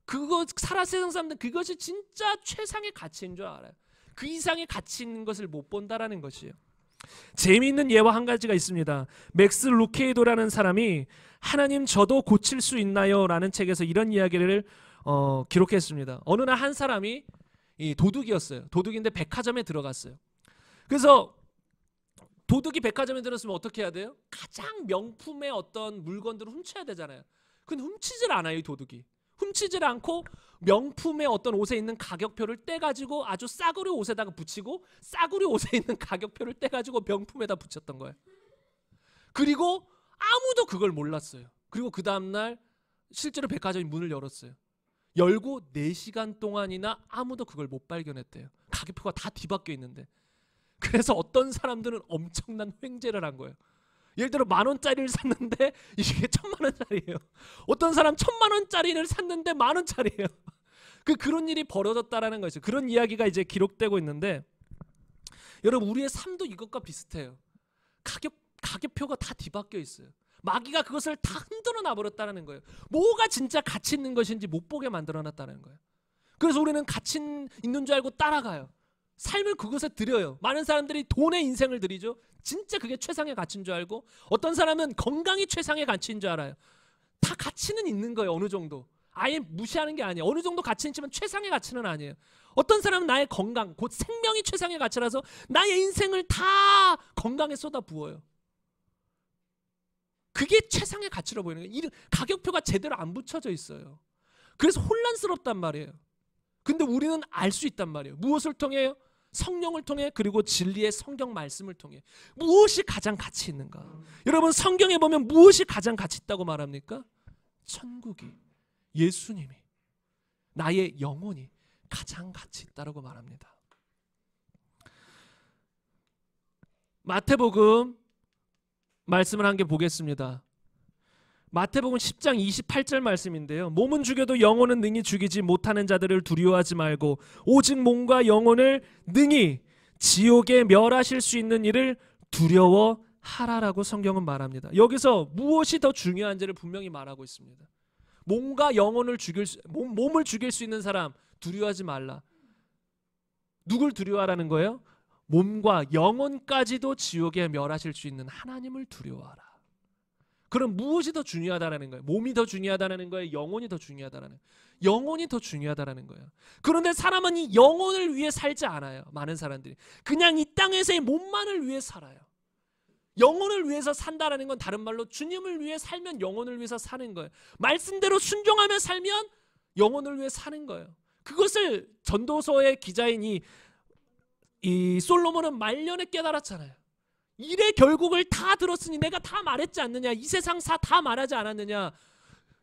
B: 그거 세상 사람들은 그것이 진짜 최상의 가치인 줄 알아요. 그 이상의 가치 있는 것을 못 본다라는 것이에요. 재미있는 예화 한 가지가 있습니다. 맥스 루케이도라는 사람이 하나님 저도 고칠 수 있나요? 라는 책에서 이런 이야기를 기록했습니다. 어느 날 한 사람이 도둑이었어요. 도둑인데 백화점에 들어갔어요. 그래서 도둑이 백화점에 들었으면 어떻게 해야 돼요? 가장 명품의 어떤 물건들을 훔쳐야 되잖아요. 근데 훔치질 않아요. 이 도둑이. 훔치질 않고 명품의 어떤 옷에 있는 가격표를 떼가지고 아주 싸구려 옷에다가 붙이고 싸구려 옷에 있는 가격표를 떼가지고 명품에다 붙였던 거예요. 그리고 아무도 그걸 몰랐어요. 그리고 그 다음날 실제로 백화점이 문을 열었어요. 열고 4시간 동안이나 아무도 그걸 못 발견했대요. 가격표가 다 뒤바뀌어 있는데. 그래서 어떤 사람들은 엄청난 횡재를 한 거예요. 예를 들어 10,000원짜리를 샀는데 이게 1,000,000원짜리예요. 어떤 사람 1,000,000원짜리를 샀는데 10,000원짜리예요. 그런 일이 벌어졌다라는 거죠. 그런 이야기가 이제 기록되고 있는데, 여러분, 우리의 삶도 이것과 비슷해요. 가격표가 다 뒤바뀌어 있어요. 마귀가 그것을 다 흔들어 놔버렸다는 거예요. 뭐가 진짜 가치 있는 것인지 못 보게 만들어 놨다는 거예요. 그래서 우리는 가치 있는 줄 알고 따라가요. 삶을 그것에 드려요. 많은 사람들이 돈에 인생을 드리죠. 진짜 그게 최상의 가치인 줄 알고, 어떤 사람은 건강이 최상의 가치인 줄 알아요. 다 가치는 있는 거예요. 어느 정도. 아예 무시하는 게 아니에요. 어느 정도 가치는 있지만 최상의 가치는 아니에요. 어떤 사람은 나의 건강, 곧 생명이 최상의 가치라서 나의 인생을 다 건강에 쏟아 부어요. 그게 최상의 가치로 보이는 거예요. 가격표가 제대로 안 붙여져 있어요. 그래서 혼란스럽단 말이에요. 근데 우리는 알 수 있단 말이에요. 무엇을 통해요? 성령을 통해, 그리고 진리의 성경 말씀을 통해. 무엇이 가장 가치 있는가? 여러분, 성경에 보면 무엇이 가장 가치 있다고 말합니까? 천국이, 예수님이, 나의 영혼이 가장 가치 있다고 말합니다. 마태복음 말씀을 한 개 보겠습니다. 마태복음 10장 28절 말씀인데요. 몸은 죽여도 영혼은 능히 죽이지 못하는 자들을 두려워하지 말고 오직 몸과 영혼을 능히 지옥에 멸하실 수 있는 일을 두려워하라라고 성경은 말합니다. 여기서 무엇이 더 중요한지를 분명히 말하고 있습니다. 몸과 영혼을 몸을 죽일 수 있는 사람 두려워하지 말라. 누굴 두려워하라는 거예요? 몸과 영혼까지도 지옥에 멸하실 수 있는 하나님을 두려워하라. 그럼 무엇이 더 중요하다라는 거예요? 몸이 더 중요하다는 거예요? 영혼이 더 중요하다라는 거예요? 영혼이 더 중요하다라는 거예요. 그런데 사람은 이 영혼을 위해 살지 않아요. 많은 사람들이 그냥 이 땅에서의 몸만을 위해 살아요. 영혼을 위해서 산다라는 건 다른 말로 주님을 위해 살면 영혼을 위해서 사는 거예요. 말씀대로 순종하며 살면 영혼을 위해 사는 거예요. 그것을 전도서의 기자인 이 솔로몬은 말년에 깨달았잖아요. 일의 결국을 다 들었으니 내가 다 말했지 않느냐. 이 세상 다 말하지 않았느냐.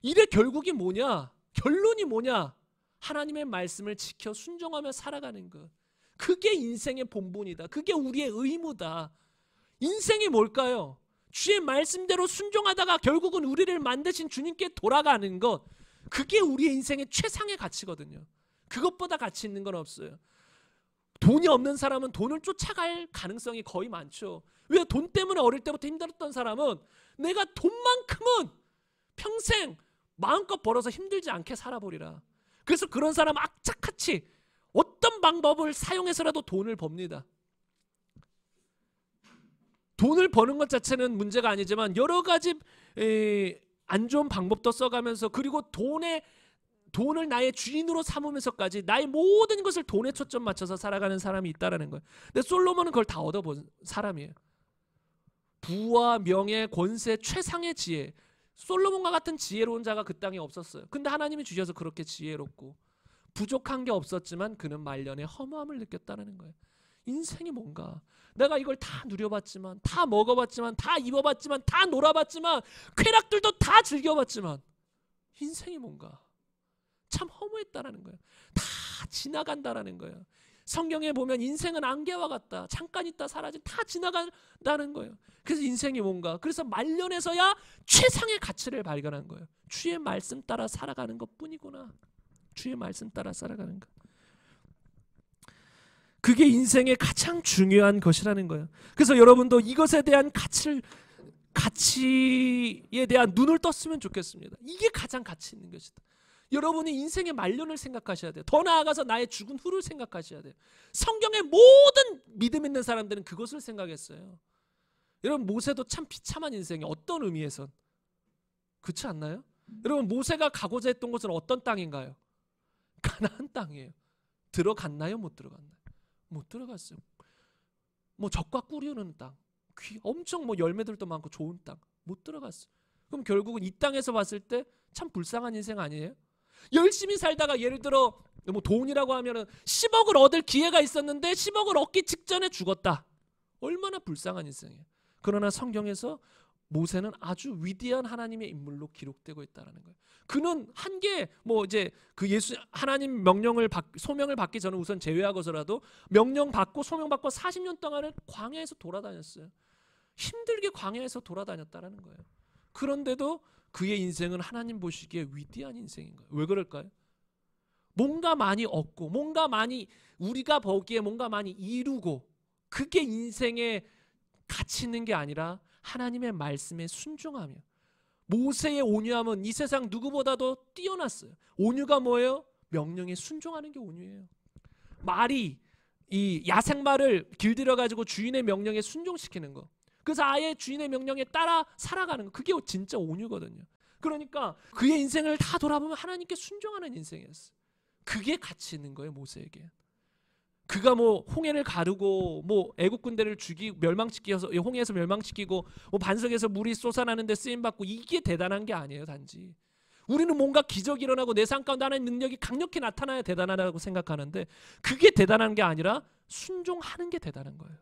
B: 일의 결국이 뭐냐. 결론이 뭐냐. 하나님의 말씀을 지켜 순종하며 살아가는 것. 그게 인생의 본분이다. 그게 우리의 의무다. 인생이 뭘까요? 주의 말씀대로 순종하다가 결국은 우리를 만드신 주님께 돌아가는 것. 그게 우리의 인생의 최상의 가치거든요. 그것보다 가치 있는 건 없어요. 돈이 없는 사람은 돈을 쫓아갈 가능성이 거의 많죠. 왜? 돈 때문에 어릴 때부터 힘들었던 사람은 내가 돈만큼은 평생 마음껏 벌어서 힘들지 않게 살아보리라. 그래서 그런 사람 악착같이 어떤 방법을 사용해서라도 돈을 법니다. 돈을 버는 것 자체는 문제가 아니지만 여러 가지 안 좋은 방법도 써가면서 그리고 돈을 나의 주인으로 삼으면서까지 나의 모든 것을 돈에 초점 맞춰서 살아가는 사람이 있다라는 거예요. 근데 솔로몬은 그걸 다 얻어본 사람이에요. 부와 명예, 권세, 최상의 지혜. 솔로몬과 같은 지혜로운 자가 그 땅에 없었어요. 근데 하나님이 주셔서 그렇게 지혜롭고 부족한 게 없었지만 그는 말년에 허무함을 느꼈다는 거예요. 인생이 뭔가 내가 이걸 다 누려봤지만 다 먹어봤지만 다 입어봤지만 다 놀아봤지만 쾌락들도 다 즐겨봤지만 인생이 뭔가 참 허무했다라는 거예요. 다 지나간다라는 거예요. 성경에 보면 인생은 안개와 같다. 잠깐 있다 사라진 다 지나간다는 거예요. 그래서 인생이 뭔가 그래서 말년에서야 최상의 가치를 발견한 거예요. 주의 말씀 따라 살아가는 것뿐이구나. 주의 말씀 따라 살아가는 것. 그게 인생의 가장 중요한 것이라는 거예요. 그래서 여러분도 이것에 대한 가치에 대한 눈을 떴으면 좋겠습니다. 이게 가장 가치 있는 것이다. 여러분이 인생의 말년을 생각하셔야 돼요. 더 나아가서 나의 죽은 후를 생각하셔야 돼요. 성경의 모든 믿음 있는 사람들은 그것을 생각했어요. 여러분 모세도 참 비참한 인생이 어떤 의미에선 그렇지 않나요? 여러분 모세가 가고자 했던 곳은 어떤 땅인가요? 가나안 땅이에요. 들어갔나요? 못 들어갔나요? 못 들어갔어요. 뭐 젖과 꿀이 흐르는 땅, 엄청 뭐 열매들도 많고 좋은 땅 못 들어갔어요. 그럼 결국은 이 땅에서 봤을 때 참 불쌍한 인생 아니에요? 열심히 살다가 예를 들어 뭐 돈이라고 하면은 10억을 얻을 기회가 있었는데 10억을 얻기 직전에 죽었다. 얼마나 불쌍한 인생이에요. 그러나 성경에서 모세는 아주 위대한 하나님의 인물로 기록되고 있다는 거예요. 그는 한계 뭐 이제 그 하나님 소명을 받기 전에 우선 제외하고서라도 명령 받고 소명 받고 40년 동안을 광야에서 돌아다녔어요. 힘들게 광야에서 돌아다녔다라는 거예요. 그런데도 그의 인생은 하나님 보시기에 위대한 인생인 거예요. 왜 그럴까요? 뭔가 많이 얻고 뭔가 많이 우리가 보기에 뭔가 많이 이루고 그게 인생의 가치 있는 게 아니라 하나님의 말씀에 순종하며 모세의 온유함은 이 세상 누구보다도 뛰어났어요. 온유가 뭐예요? 명령에 순종하는 게 온유예요. 말이 이 야생말을 길들여 가지고 주인의 명령에 순종시키는 거. 그래서 아예 주인의 명령에 따라 살아가는 거. 그게 진짜 온유거든요. 그러니까 그의 인생을 다 돌아보면 하나님께 순종하는 인생이었어요. 그게 가치 있는 거예요, 모세에게. 그가 뭐 홍해를 가르고 뭐 애국 군대를 멸망시켜서 홍해에서 멸망시키고 뭐 반석에서 물이 쏟아나는데 쓰임 받고 이게 대단한 게 아니에요, 단지. 우리는 뭔가 기적이 일어나고 내 삶 가운데 하나님의 능력이 강력히 나타나야 대단하다고 생각하는데 그게 대단한 게 아니라 순종하는 게 대단한 거예요.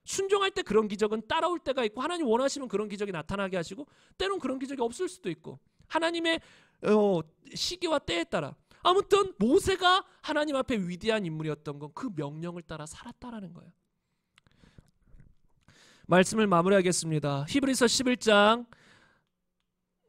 B: 순종할 때 그런 기적은 따라올 때가 있고 하나님 원하시면 그런 기적이 나타나게 하시고 때론 그런 기적이 없을 수도 있고 하나님의 시기와 때에 따라 아무튼 모세가 하나님 앞에 위대한 인물이었던 건 그 명령을 따라 살았다라는 거예요. 말씀을 마무리하겠습니다. 히브리서 11장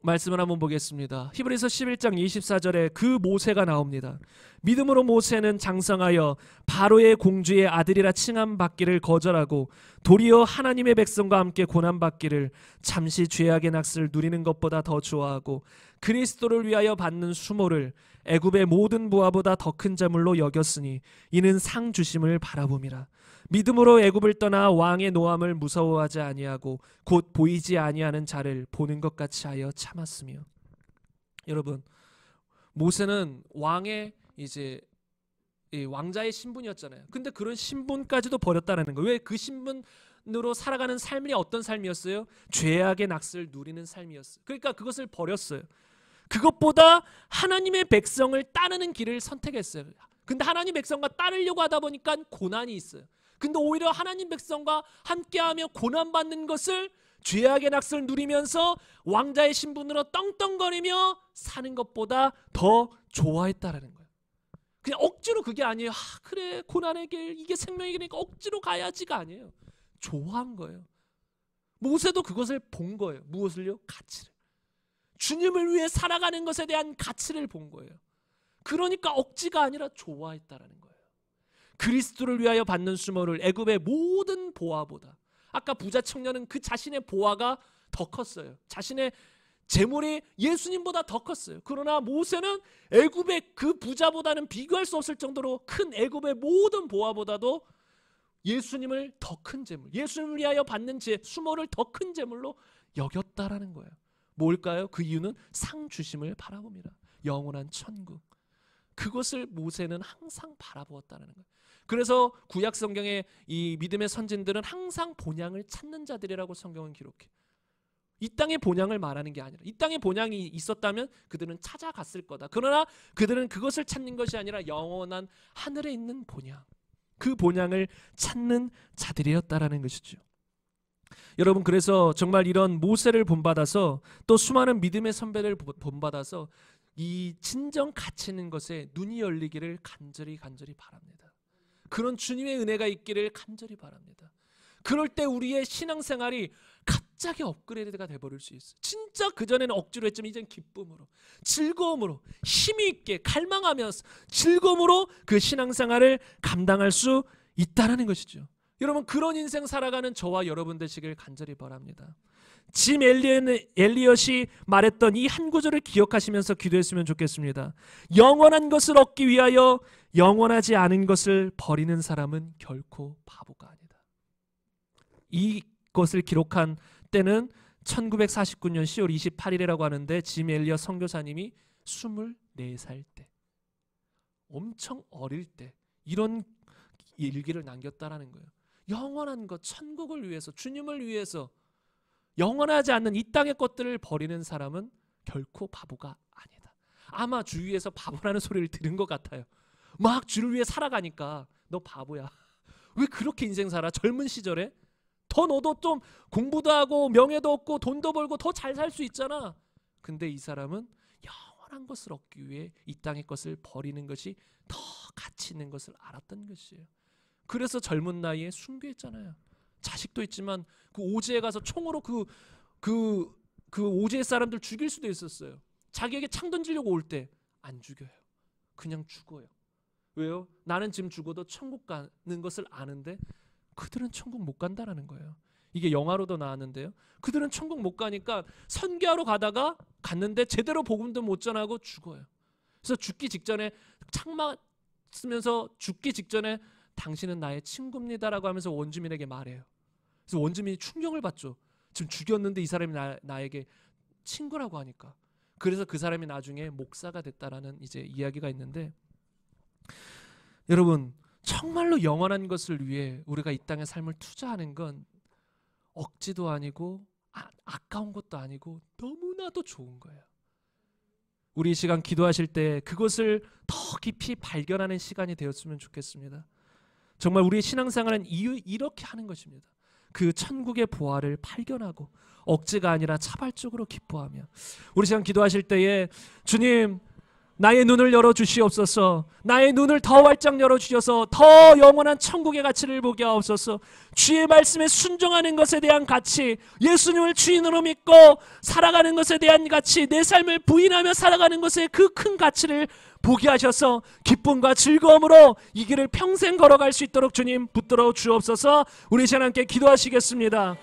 B: 말씀을 한번 보겠습니다. 히브리서 11장 24절에 그 모세가 나옵니다. 믿음으로 모세는 장성하여 바로의 공주의 아들이라 칭함받기를 거절하고 도리어 하나님의 백성과 함께 고난받기를 잠시 죄악의 낙을 누리는 것보다 더 좋아하고 그리스도를 위하여 받는 수모를 애굽의 모든 부하보다 더 큰 재물로 여겼으니 이는 상 주심을 바라봄이라. 믿음으로 애굽을 떠나 왕의 노함을 무서워하지 아니하고 곧 보이지 아니하는 자를 보는 것 같이 하여 참았으며. 여러분, 모세는 왕의 이제 왕자의 신분이었잖아요. 근데 그런 신분까지도 버렸다는 거예요. 왜? 그 신분으로 살아가는 삶이 어떤 삶이었어요? 죄악의 낙을 누리는 삶이었어요. 그러니까 그것을 버렸어요. 그것보다 하나님의 백성을 따르는 길을 선택했어요. 근데 하나님 백성과 따르려고 하다 보니까 고난이 있어요. 근데 오히려 하나님 백성과 함께하며 고난받는 것을 죄악의 낙을 누리면서 왕자의 신분으로 떵떵거리며 사는 것보다 더 좋아했다라는 거예요. 그냥 억지로 그게 아니에요. 그래 고난의 길 이게 생명의 길이니까 억지로 가야지가 아니에요. 좋아한 거예요. 모세도 그것을 본 거예요. 무엇을요? 가치를. 주님을 위해 살아가는 것에 대한 가치를 본 거예요. 그러니까 억지가 아니라 좋아했다라는 거예요. 그리스도를 위하여 받는 수모를 애굽의 모든 보화보다, 아까 부자 청년은 그 자신의 보화가 더 컸어요. 자신의 재물이 예수님보다 더 컸어요. 그러나 모세는 애굽의 그 부자보다는 비교할 수 없을 정도로 큰 애굽의 모든 보화보다도 예수님을 더 큰 재물, 예수님을 위하여 받는 수모를 더 큰 재물로 여겼다라는 거예요. 뭘까요? 그 이유는 상 주심을 바라봅니다. 영원한 천국. 그것을 모세는 항상 바라보았다는 거예요. 그래서 구약 성경의 이 믿음의 선진들은 항상 본향을 찾는 자들이라고 성경은 기록해요. 이 땅의 본향을 말하는 게 아니라, 이 땅의 본향이 있었다면 그들은 찾아갔을 거다. 그러나 그들은 그것을 찾는 것이 아니라 영원한 하늘에 있는 본향, 그 본향을 찾는 자들이었다라는 것이죠. 여러분, 그래서 정말 이런 모세를 본받아서 또 수많은 믿음의 선배를 본받아서 이 진정 가치 있는 것에 눈이 열리기를 간절히 바랍니다. 그런 주님의 은혜가 있기를 간절히 바랍니다. 그럴 때 우리의 신앙생활이 갑자기 업그레이드가 돼버릴 수 있어요. 진짜 그전에는 억지로 했지만 이제는 기쁨으로, 즐거움으로, 힘이 있게 갈망하면서 즐거움으로 그 신앙생활을 감당할 수 있다는 것이죠. 여러분, 그런 인생 살아가는 저와 여러분 되시길 간절히 바랍니다. 짐 엘리엇이 말했던 이 한 구절을 기억하시면서 기도했으면 좋겠습니다. 영원한 것을 얻기 위하여 영원하지 않은 것을 버리는 사람은 결코 바보가 아니다. 이것을 기록한 때는 1949년 10월 28일이라고 하는데, 짐 엘리엇 선교사님이 24살 때, 엄청 어릴 때 이런 일기를 남겼다라는 거예요. 영원한 것, 천국을 위해서, 주님을 위해서 영원하지 않는 이 땅의 것들을 버리는 사람은 결코 바보가 아니다. 아마 주위에서 바보라는 소리를 들은 것 같아요. 막 주를 위해 살아가니까 너 바보야. 왜 그렇게 인생 살아? 젊은 시절에 더 너도 좀 공부도 하고 명예도 얻고 돈도 벌고 더 잘 살 수 있잖아. 근데 이 사람은 영원한 것을 얻기 위해 이 땅의 것을 버리는 것이 더 가치 있는 것을 알았던 것이에요. 그래서 젊은 나이에 순교했잖아요. 자식도 있지만 그 오지에 가서 총으로 그 오지의 사람들 죽일 수도 있었어요. 자기에게 창 던지려고 올 때 안 죽여요. 그냥 죽어요. 왜요? 나는 지금 죽어도 천국 가는 것을 아는데 그들은 천국 못 간다라는 거예요. 이게 영화로도 나왔는데요. 그들은 천국 못 가니까 선교하러 가다가 갔는데 제대로 복음도 못 전하고 죽어요. 그래서 죽기 직전에 창 맞으면서 죽기 직전에 당신은 나의 친구입니다라고 하면서 원주민에게 말해요. 그래서 원주민이 충격을 받죠. 지금 죽였는데 이 사람이 나에게 친구라고 하니까. 그래서 그 사람이 나중에 목사가 됐다라는 이제 이야기가 있는데, 여러분, 정말로 영원한 것을 위해 우리가 이 땅의 삶을 투자하는 건 억지도 아니고 아까운 것도 아니고 너무나도 좋은 거예요. 우리 이 시간 기도하실 때 그것을 더 깊이 발견하는 시간이 되었으면 좋겠습니다. 정말 우리의 신앙생활은 이렇게 하는 것입니다. 그 천국의 보화를 발견하고 억지가 아니라 자발적으로 기뻐하며, 우리 시간 기도하실 때에 주님, 나의 눈을 열어주시옵소서. 나의 눈을 더 활짝 열어주셔서 더 영원한 천국의 가치를 보게 하옵소서. 주의 말씀에 순종하는 것에 대한 가치, 예수님을 주인으로 믿고 살아가는 것에 대한 가치, 내 삶을 부인하며 살아가는 것에 그 큰 가치를 보게 하셔서 기쁨과 즐거움으로 이 길을 평생 걸어갈 수 있도록 주님 붙들어 주옵소서. 우리 시간 함께 기도하시겠습니다.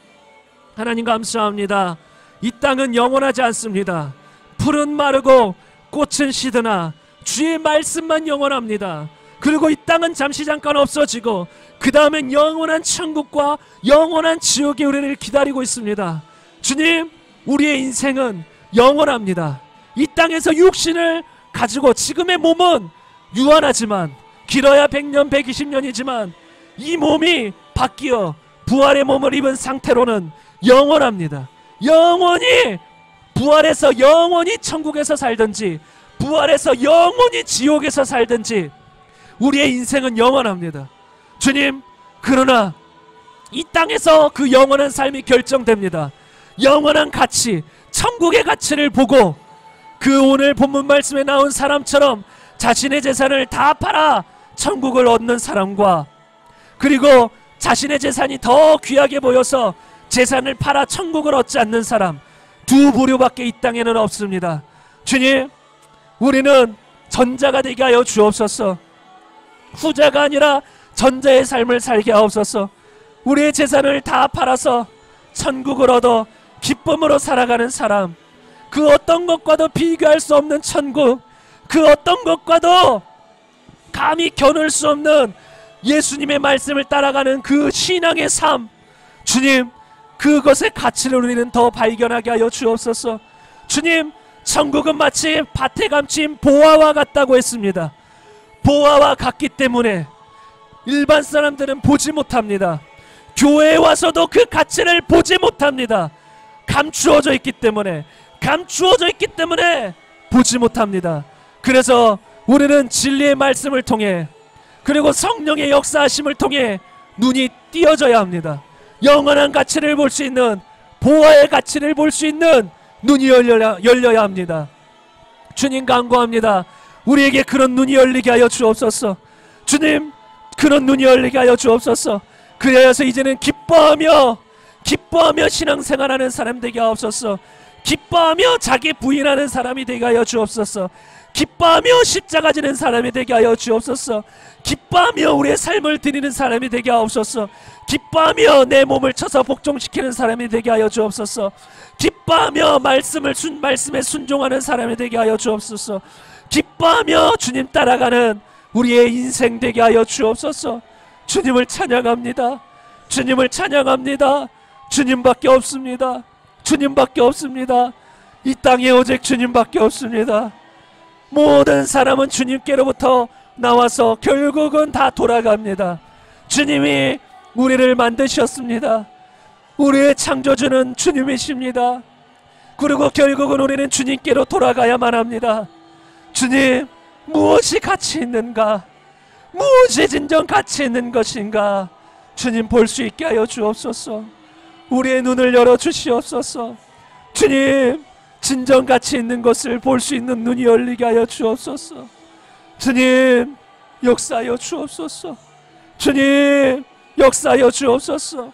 B: 하나님 감사합니다. 이 땅은 영원하지 않습니다. 풀은 마르고 꽃은 시드나 주의 말씀만 영원합니다. 그리고 이 땅은 잠시 잠깐 없어지고 그 다음엔 영원한 천국과 영원한 지옥이 우리를 기다리고 있습니다. 주님, 우리의 인생은 영원합니다. 이 땅에서 육신을 가지고 지금의 몸은 유한하지만 길어야 100년 120년이지만 이 몸이 바뀌어 부활의 몸을 입은 상태로는 영원합니다. 영원히 부활해서 영원히 천국에서 살든지 부활해서 영원히 지옥에서 살든지 우리의 인생은 영원합니다. 주님, 그러나 이 땅에서 그 영원한 삶이 결정됩니다. 영원한 가치, 천국의 가치를 보고 그 오늘 본문 말씀에 나온 사람처럼 자신의 재산을 다 팔아 천국을 얻는 사람과 그리고 자신의 재산이 더 귀하게 보여서 재산을 팔아 천국을 얻지 않는 사람, 두 부류밖에 이 땅에는 없습니다. 주님, 우리는 전자가 되게 하여 주옵소서. 후자가 아니라 전자의 삶을 살게 하옵소서. 우리의 재산을 다 팔아서 천국을 얻어 기쁨으로 살아가는 사람, 그 어떤 것과도 비교할 수 없는 천국, 그 어떤 것과도 감히 겨눌 수 없는 예수님의 말씀을 따라가는 그 신앙의 삶, 주님, 그것의 가치를 우리는 더 발견하게 하여 주옵소서. 주님, 천국은 마치 밭에 감힌 보화와 같다고 했습니다. 보화와 같기 때문에 일반 사람들은 보지 못합니다. 교회에 와서도 그 가치를 보지 못합니다. 감추어져 있기 때문에 보지 못합니다. 그래서 우리는 진리의 말씀을 통해 그리고 성령의 역사하심을 통해 눈이 띄어져야 합니다. 영원한 가치를 볼 수 있는, 보화의 가치를 볼 수 있는 눈이 열려야 합니다. 주님, 간구합니다. 우리에게 그런 눈이 열리게 하여 주옵소서. 주님, 그런 눈이 열리게 하여 주옵소서. 그래서 이제는 기뻐하며 신앙생활하는 사람 되게 하옵소서. 기뻐하며 자기 부인하는 사람이 되게 하여 주옵소서. 기뻐하며 십자가 지는 사람이 되게 하여 주옵소서. 기뻐하며 우리의 삶을 드리는 사람이 되게 하옵소서. 기뻐하며 내 몸을 쳐서 복종시키는 사람이 되게 하여 주옵소서. 기뻐하며 말씀에 순종하는 사람이 되게 하여 주옵소서. 기뻐하며 주님 따라가는 우리의 인생 되게 하여 주옵소서. 주님을 찬양합니다. 주님을 찬양합니다. 주님밖에 없습니다. 주님밖에 없습니다. 이 땅에 오직 주님밖에 없습니다. 모든 사람은 주님께로부터 나와서 결국은 다 돌아갑니다. 주님이 우리를 만드셨습니다. 우리의 창조주는 주님이십니다. 그리고 결국은 우리는 주님께로 돌아가야만 합니다. 주님, 무엇이 가치 있는가? 무엇이 진정 가치 있는 것인가? 주님, 볼 수 있게 하여 주옵소서. 우리의 눈을 열어 주시옵소서. 주님, 진정 가치 있는 것을 볼 수 있는 눈이 열리게 하여 주옵소서. 주님, 역사하여 주옵소서. 주님, 역사하여 주옵소서.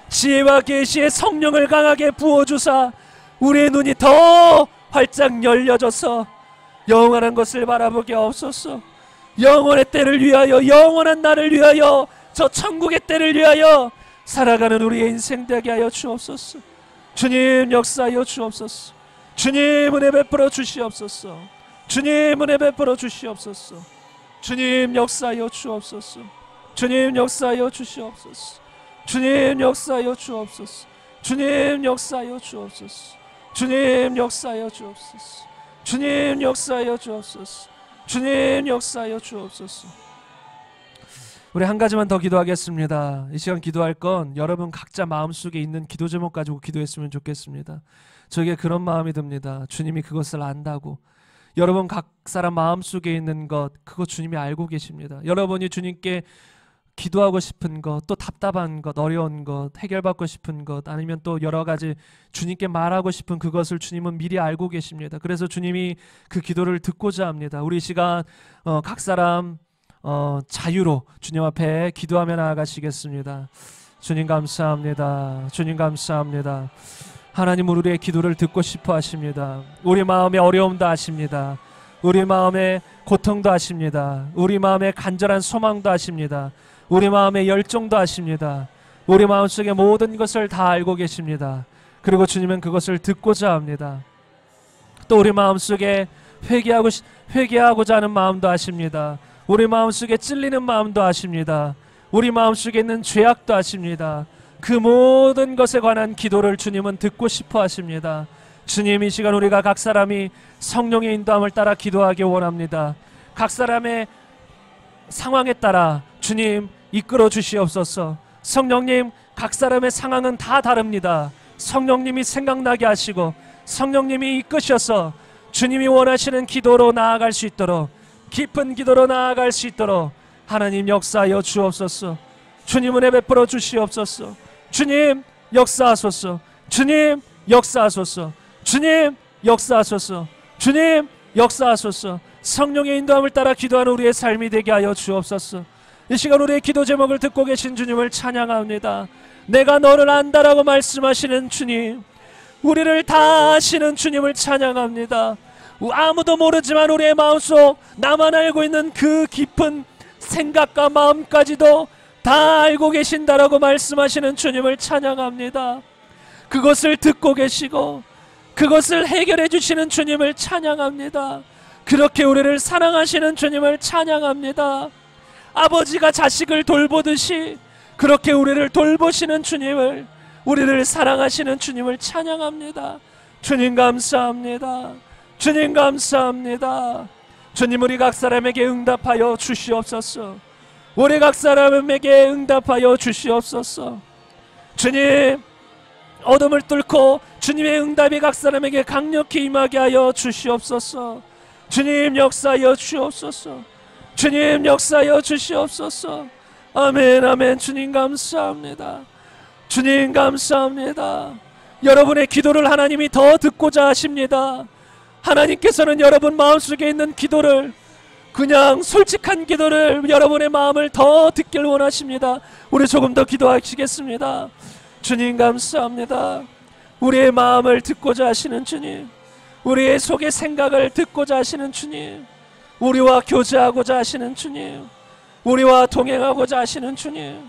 B: 지혜와 계시의 성령을 강하게 부어주사 우리의 눈이 더 활짝 열려져서 영원한 것을 바라보게 하옵소서. 영원의 때를 위하여, 영원한 날을 위하여, 저 천국의 때를 위하여 살아가는 우리의 인생 되게 하여 주옵소서. 주님, 역사하여 주옵소서. 주님, 은혜 베풀어 주시옵소서. 주님, 은혜 베풀어 주시옵소서. 주님, 역사하여 주옵소서. 주님, 역사하여 주시옵소서. 주님, 역사하여 주옵소서. 주님, 역사하여 주옵소서. 주님, 역사하여 주옵소서. 주님, 역사하여 주옵소서. 주님, 역사하여 주옵소서. 우리 한 가지만 더 기도하겠습니다. 이 시간 기도할 건 여러분 각자 마음속에 있는 기도 제목 가지고 기도했으면 좋겠습니다. 저에게 그런 마음이 듭니다. 주님이 그것을 안다고. 여러분 각 사람 마음속에 있는 것, 그거 주님이 알고 계십니다. 여러분이 주님께 기도하고 싶은 것, 또 답답한 것, 어려운 것, 해결받고 싶은 것, 아니면 또 여러 가지 주님께 말하고 싶은 그것을 주님은 미리 알고 계십니다. 그래서 주님이 그 기도를 듣고자 합니다. 우리 이 시간 각 사람 자유로 주님 앞에 기도하며 나아가시겠습니다. 주님 감사합니다. 주님 감사합니다. 하나님은 우리의 기도를 듣고 싶어 하십니다. 우리 마음의 어려움도 아십니다. 우리 마음의 고통도 아십니다. 우리 마음의 간절한 소망도 아십니다. 우리 마음의 열정도 아십니다. 우리 마음속의 모든 것을 다 알고 계십니다. 그리고 주님은 그것을 듣고자 합니다. 또 우리 마음속에 회개하고자 하는 마음도 아십니다. 우리 마음속에 찔리는 마음도 아십니다. 우리 마음속에 있는 죄악도 아십니다. 그 모든 것에 관한 기도를 주님은 듣고 싶어 하십니다. 주님, 이 시간 우리가 각 사람이 성령의 인도함을 따라 기도하기 원합니다. 각 사람의 상황에 따라 주님 이끌어 주시옵소서. 성령님, 각 사람의 상황은 다 다릅니다. 성령님이 생각나게 하시고 성령님이 이끄셔서 주님이 원하시는 기도로 나아갈 수 있도록, 깊은 기도로 나아갈 수 있도록 하나님 역사하여 주옵소서. 주님 은혜 베풀어 주시옵소서. 주님 역사하소서. 주님 역사하소서. 주님 역사하소서. 주님 역사하소서. 성령의 인도함을 따라 기도하는 우리의 삶이 되게 하여 주옵소서. 이 시간 우리의 기도 제목을 듣고 계신 주님을 찬양합니다. 내가 너를 안다라고 말씀하시는 주님, 우리를 다 아시는 주님을 찬양합니다. 아무도 모르지만 우리의 마음속 나만 알고 있는 그 깊은 생각과 마음까지도 다 알고 계신다라고 말씀하시는 주님을 찬양합니다. 그것을 듣고 계시고 그것을 해결해 주시는 주님을 찬양합니다. 그렇게 우리를 사랑하시는 주님을 찬양합니다. 아버지가 자식을 돌보듯이 그렇게 우리를 돌보시는 주님을, 우리를 사랑하시는 주님을 찬양합니다. 주님 감사합니다. 주님 감사합니다. 주님, 우리 각 사람에게 응답하여 주시옵소서. 우리 각 사람에게 응답하여 주시옵소서. 주님, 어둠을 뚫고 주님의 응답이 각 사람에게 강력히 임하게 하여 주시옵소서. 주님 역사하여 주옵소서. 주님 역사하여 주시옵소서. 아멘 아멘. 주님 감사합니다. 주님 감사합니다. 여러분의 기도를 하나님이 더 듣고자 하십니다. 하나님께서는 여러분 마음속에 있는 기도를, 그냥 솔직한 기도를, 여러분의 마음을 더 듣길 원하십니다. 우리 조금 더 기도하시겠습니다. 주님 감사합니다. 우리의 마음을 듣고자 하시는 주님, 우리의 속의 생각을 듣고자 하시는 주님, 우리와 교제하고자 하시는 주님, 우리와 동행하고자 하시는 주님,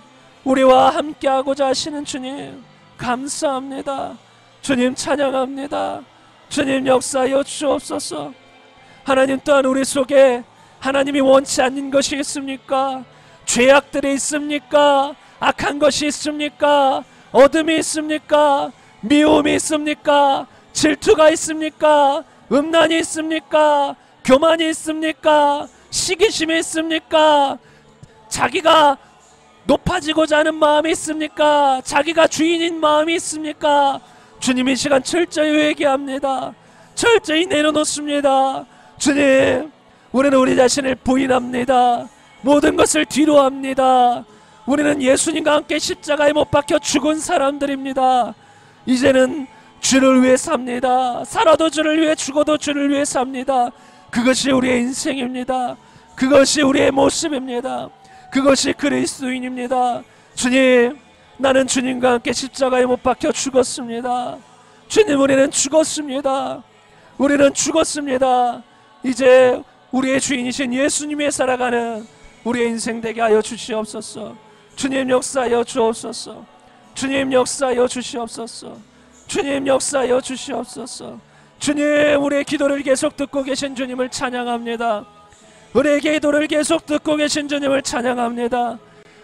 B: 우리와 함께하고자 하시는 주님, 감사합니다. 주님 찬양합니다. 주님 역사하여 주옵소서. 하나님 또한 우리 속에 하나님이 원치 않는 것이 있습니까? 죄악들이 있습니까? 악한 것이 있습니까? 어둠이 있습니까? 미움이 있습니까? 질투가 있습니까? 음란이 있습니까? 교만이 있습니까? 시기심이 있습니까? 자기가 높아지고자 하는 마음이 있습니까? 자기가 주인인 마음이 있습니까? 주님, 이 시간 철저히 회개합니다. 철저히 내려놓습니다. 주님, 우리는 우리 자신을 부인합니다. 모든 것을 뒤로 합니다. 우리는 예수님과 함께 십자가에 못 박혀 죽은 사람들입니다. 이제는 주를 위해 삽니다. 살아도 주를 위해, 죽어도 주를 위해 삽니다. 그것이 우리의 인생입니다. 그것이 우리의 모습입니다. 그것이 그리스도인입니다. 주님, 나는 주님과 함께 십자가에 못 박혀 죽었습니다. 주님, 우리는 죽었습니다. 우리는 죽었습니다. 이제 우리의 주인이신 예수님의 살아가는 우리의 인생 되게 하여 주시옵소서. 주님 역사하여 주옵소서. 주님 역사하여 주시옵소서. 주님 역사하여 주시옵소서. 주님, 우리의 기도를 계속 듣고 계신 주님을 찬양합니다. 우리의 기도를 계속 듣고 계신 주님을 찬양합니다.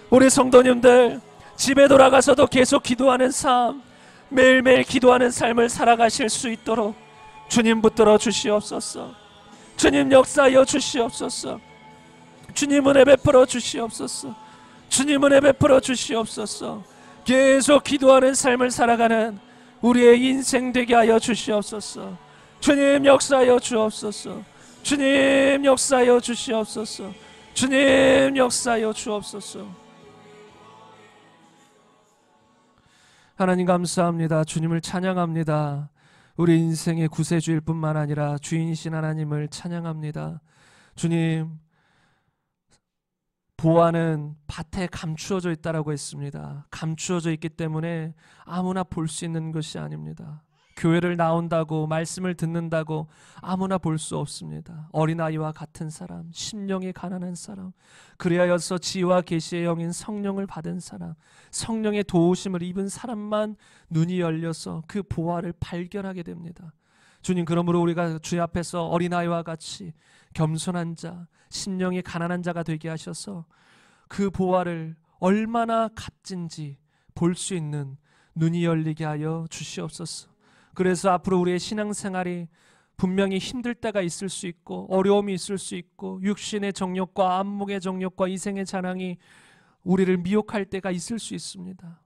B: 우리 성도님들 집에 돌아가서도 계속 기도하는 삶, 매일매일 기도하는 삶을 살아가실 수 있도록 주님 붙들어 주시옵소서. 주님 역사하여 주시옵소서. 주님 은혜 베풀어 주시옵소서. 주님 은혜 베풀어 주시옵소서. 계속 기도하는 삶을 살아가는 우리의 인생 되게 하여 주시옵소서. 주님 역사하여 주옵소서. 주님 역사하여 주시옵소서. 주님 역사하여 주옵소서. 하나님 감사합니다. 주님을 찬양합니다. 우리 인생의 구세주일 뿐만 아니라 주인이신 하나님을 찬양합니다. 주님, 보화는 밭에 감추어져 있다라고 했습니다. 감추어져 있기 때문에 아무나 볼 수 있는 것이 아닙니다. 교회를 나온다고, 말씀을 듣는다고 아무나 볼 수 없습니다. 어린아이와 같은 사람, 심령이 가난한 사람, 그리하여서 지혜와 계시의 영인 성령을 받은 사람, 성령의 도우심을 입은 사람만 눈이 열려서 그 보화를 발견하게 됩니다. 주님, 그러므로 우리가 주님 앞에서 어린아이와 같이 겸손한 자, 심령이 가난한 자가 되게 하셔서 그 보화를 얼마나 값진지 볼 수 있는 눈이 열리게 하여 주시옵소서. 그래서 앞으로 우리의 신앙생활이 분명히 힘들 때가 있을 수 있고 어려움이 있을 수 있고 육신의 정욕과 안목의 정욕과 이생의 자랑이 우리를 미혹할 때가 있을 수 있습니다.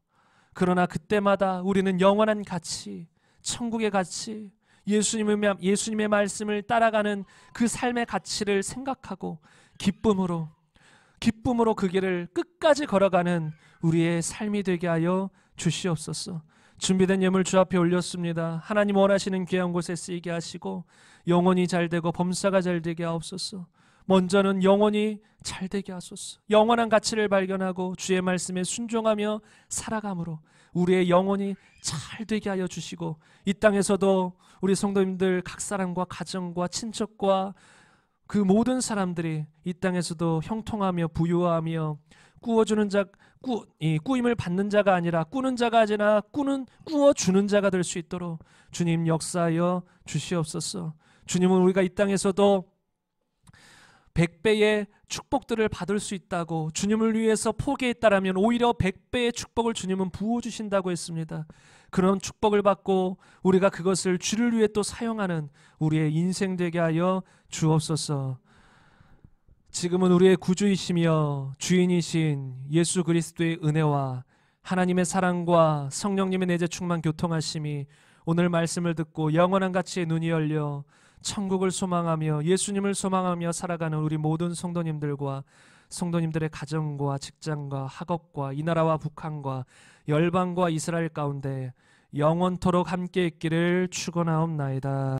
B: 그러나 그때마다 우리는 영원한 가치, 천국의 가치, 예수님의 말씀을 따라가는 그 삶의 가치를 생각하고 기쁨으로 그 길을 끝까지 걸어가는 우리의 삶이 되게 하여 주시옵소서. 준비된 예물 주 앞에 올렸습니다. 하나님 원하시는 귀한 곳에 쓰이게 하시고 영혼이 잘되고 범사가 잘되게 하옵소서. 먼저는 영혼이 잘되게 하소서. 영원한 가치를 발견하고 주의 말씀에 순종하며 살아감으로 우리의 영혼이 잘되게 하여 주시고 이 땅에서도 우리 성도님들 각 사람과 가정과 친척과 그 모든 사람들이 이 땅에서도 형통하며 부유하며 꾸어주는 자, 꾸임을 받는 자가 아니라 꾸는 자가 아니라 꾸어주는 자가 될 수 있도록 주님 역사하여 주시옵소서. 주님은 우리가 이 땅에서도 100배의 축복들을 받을 수 있다고 주님을 위해서 포기했다라면 오히려 100배의 축복을 주님은 부어주신다고 했습니다. 그런 축복을 받고 우리가 그것을 주를 위해 또 사용하는 우리의 인생 되게 하여 주옵소서. 지금은 우리의 구주이시며 주인이신 예수 그리스도의 은혜와 하나님의 사랑과 성령님의 내재 충만 교통하심이 오늘 말씀을 듣고 영원한 가치의 눈이 열려 천국을 소망하며 예수님을 소망하며 살아가는 우리 모든 성도님들과 성도님들의 가정과 직장과 학업과 이 나라와 북한과 열방과 이스라엘 가운데 영원토록 함께 있기를 축원하옵나이다.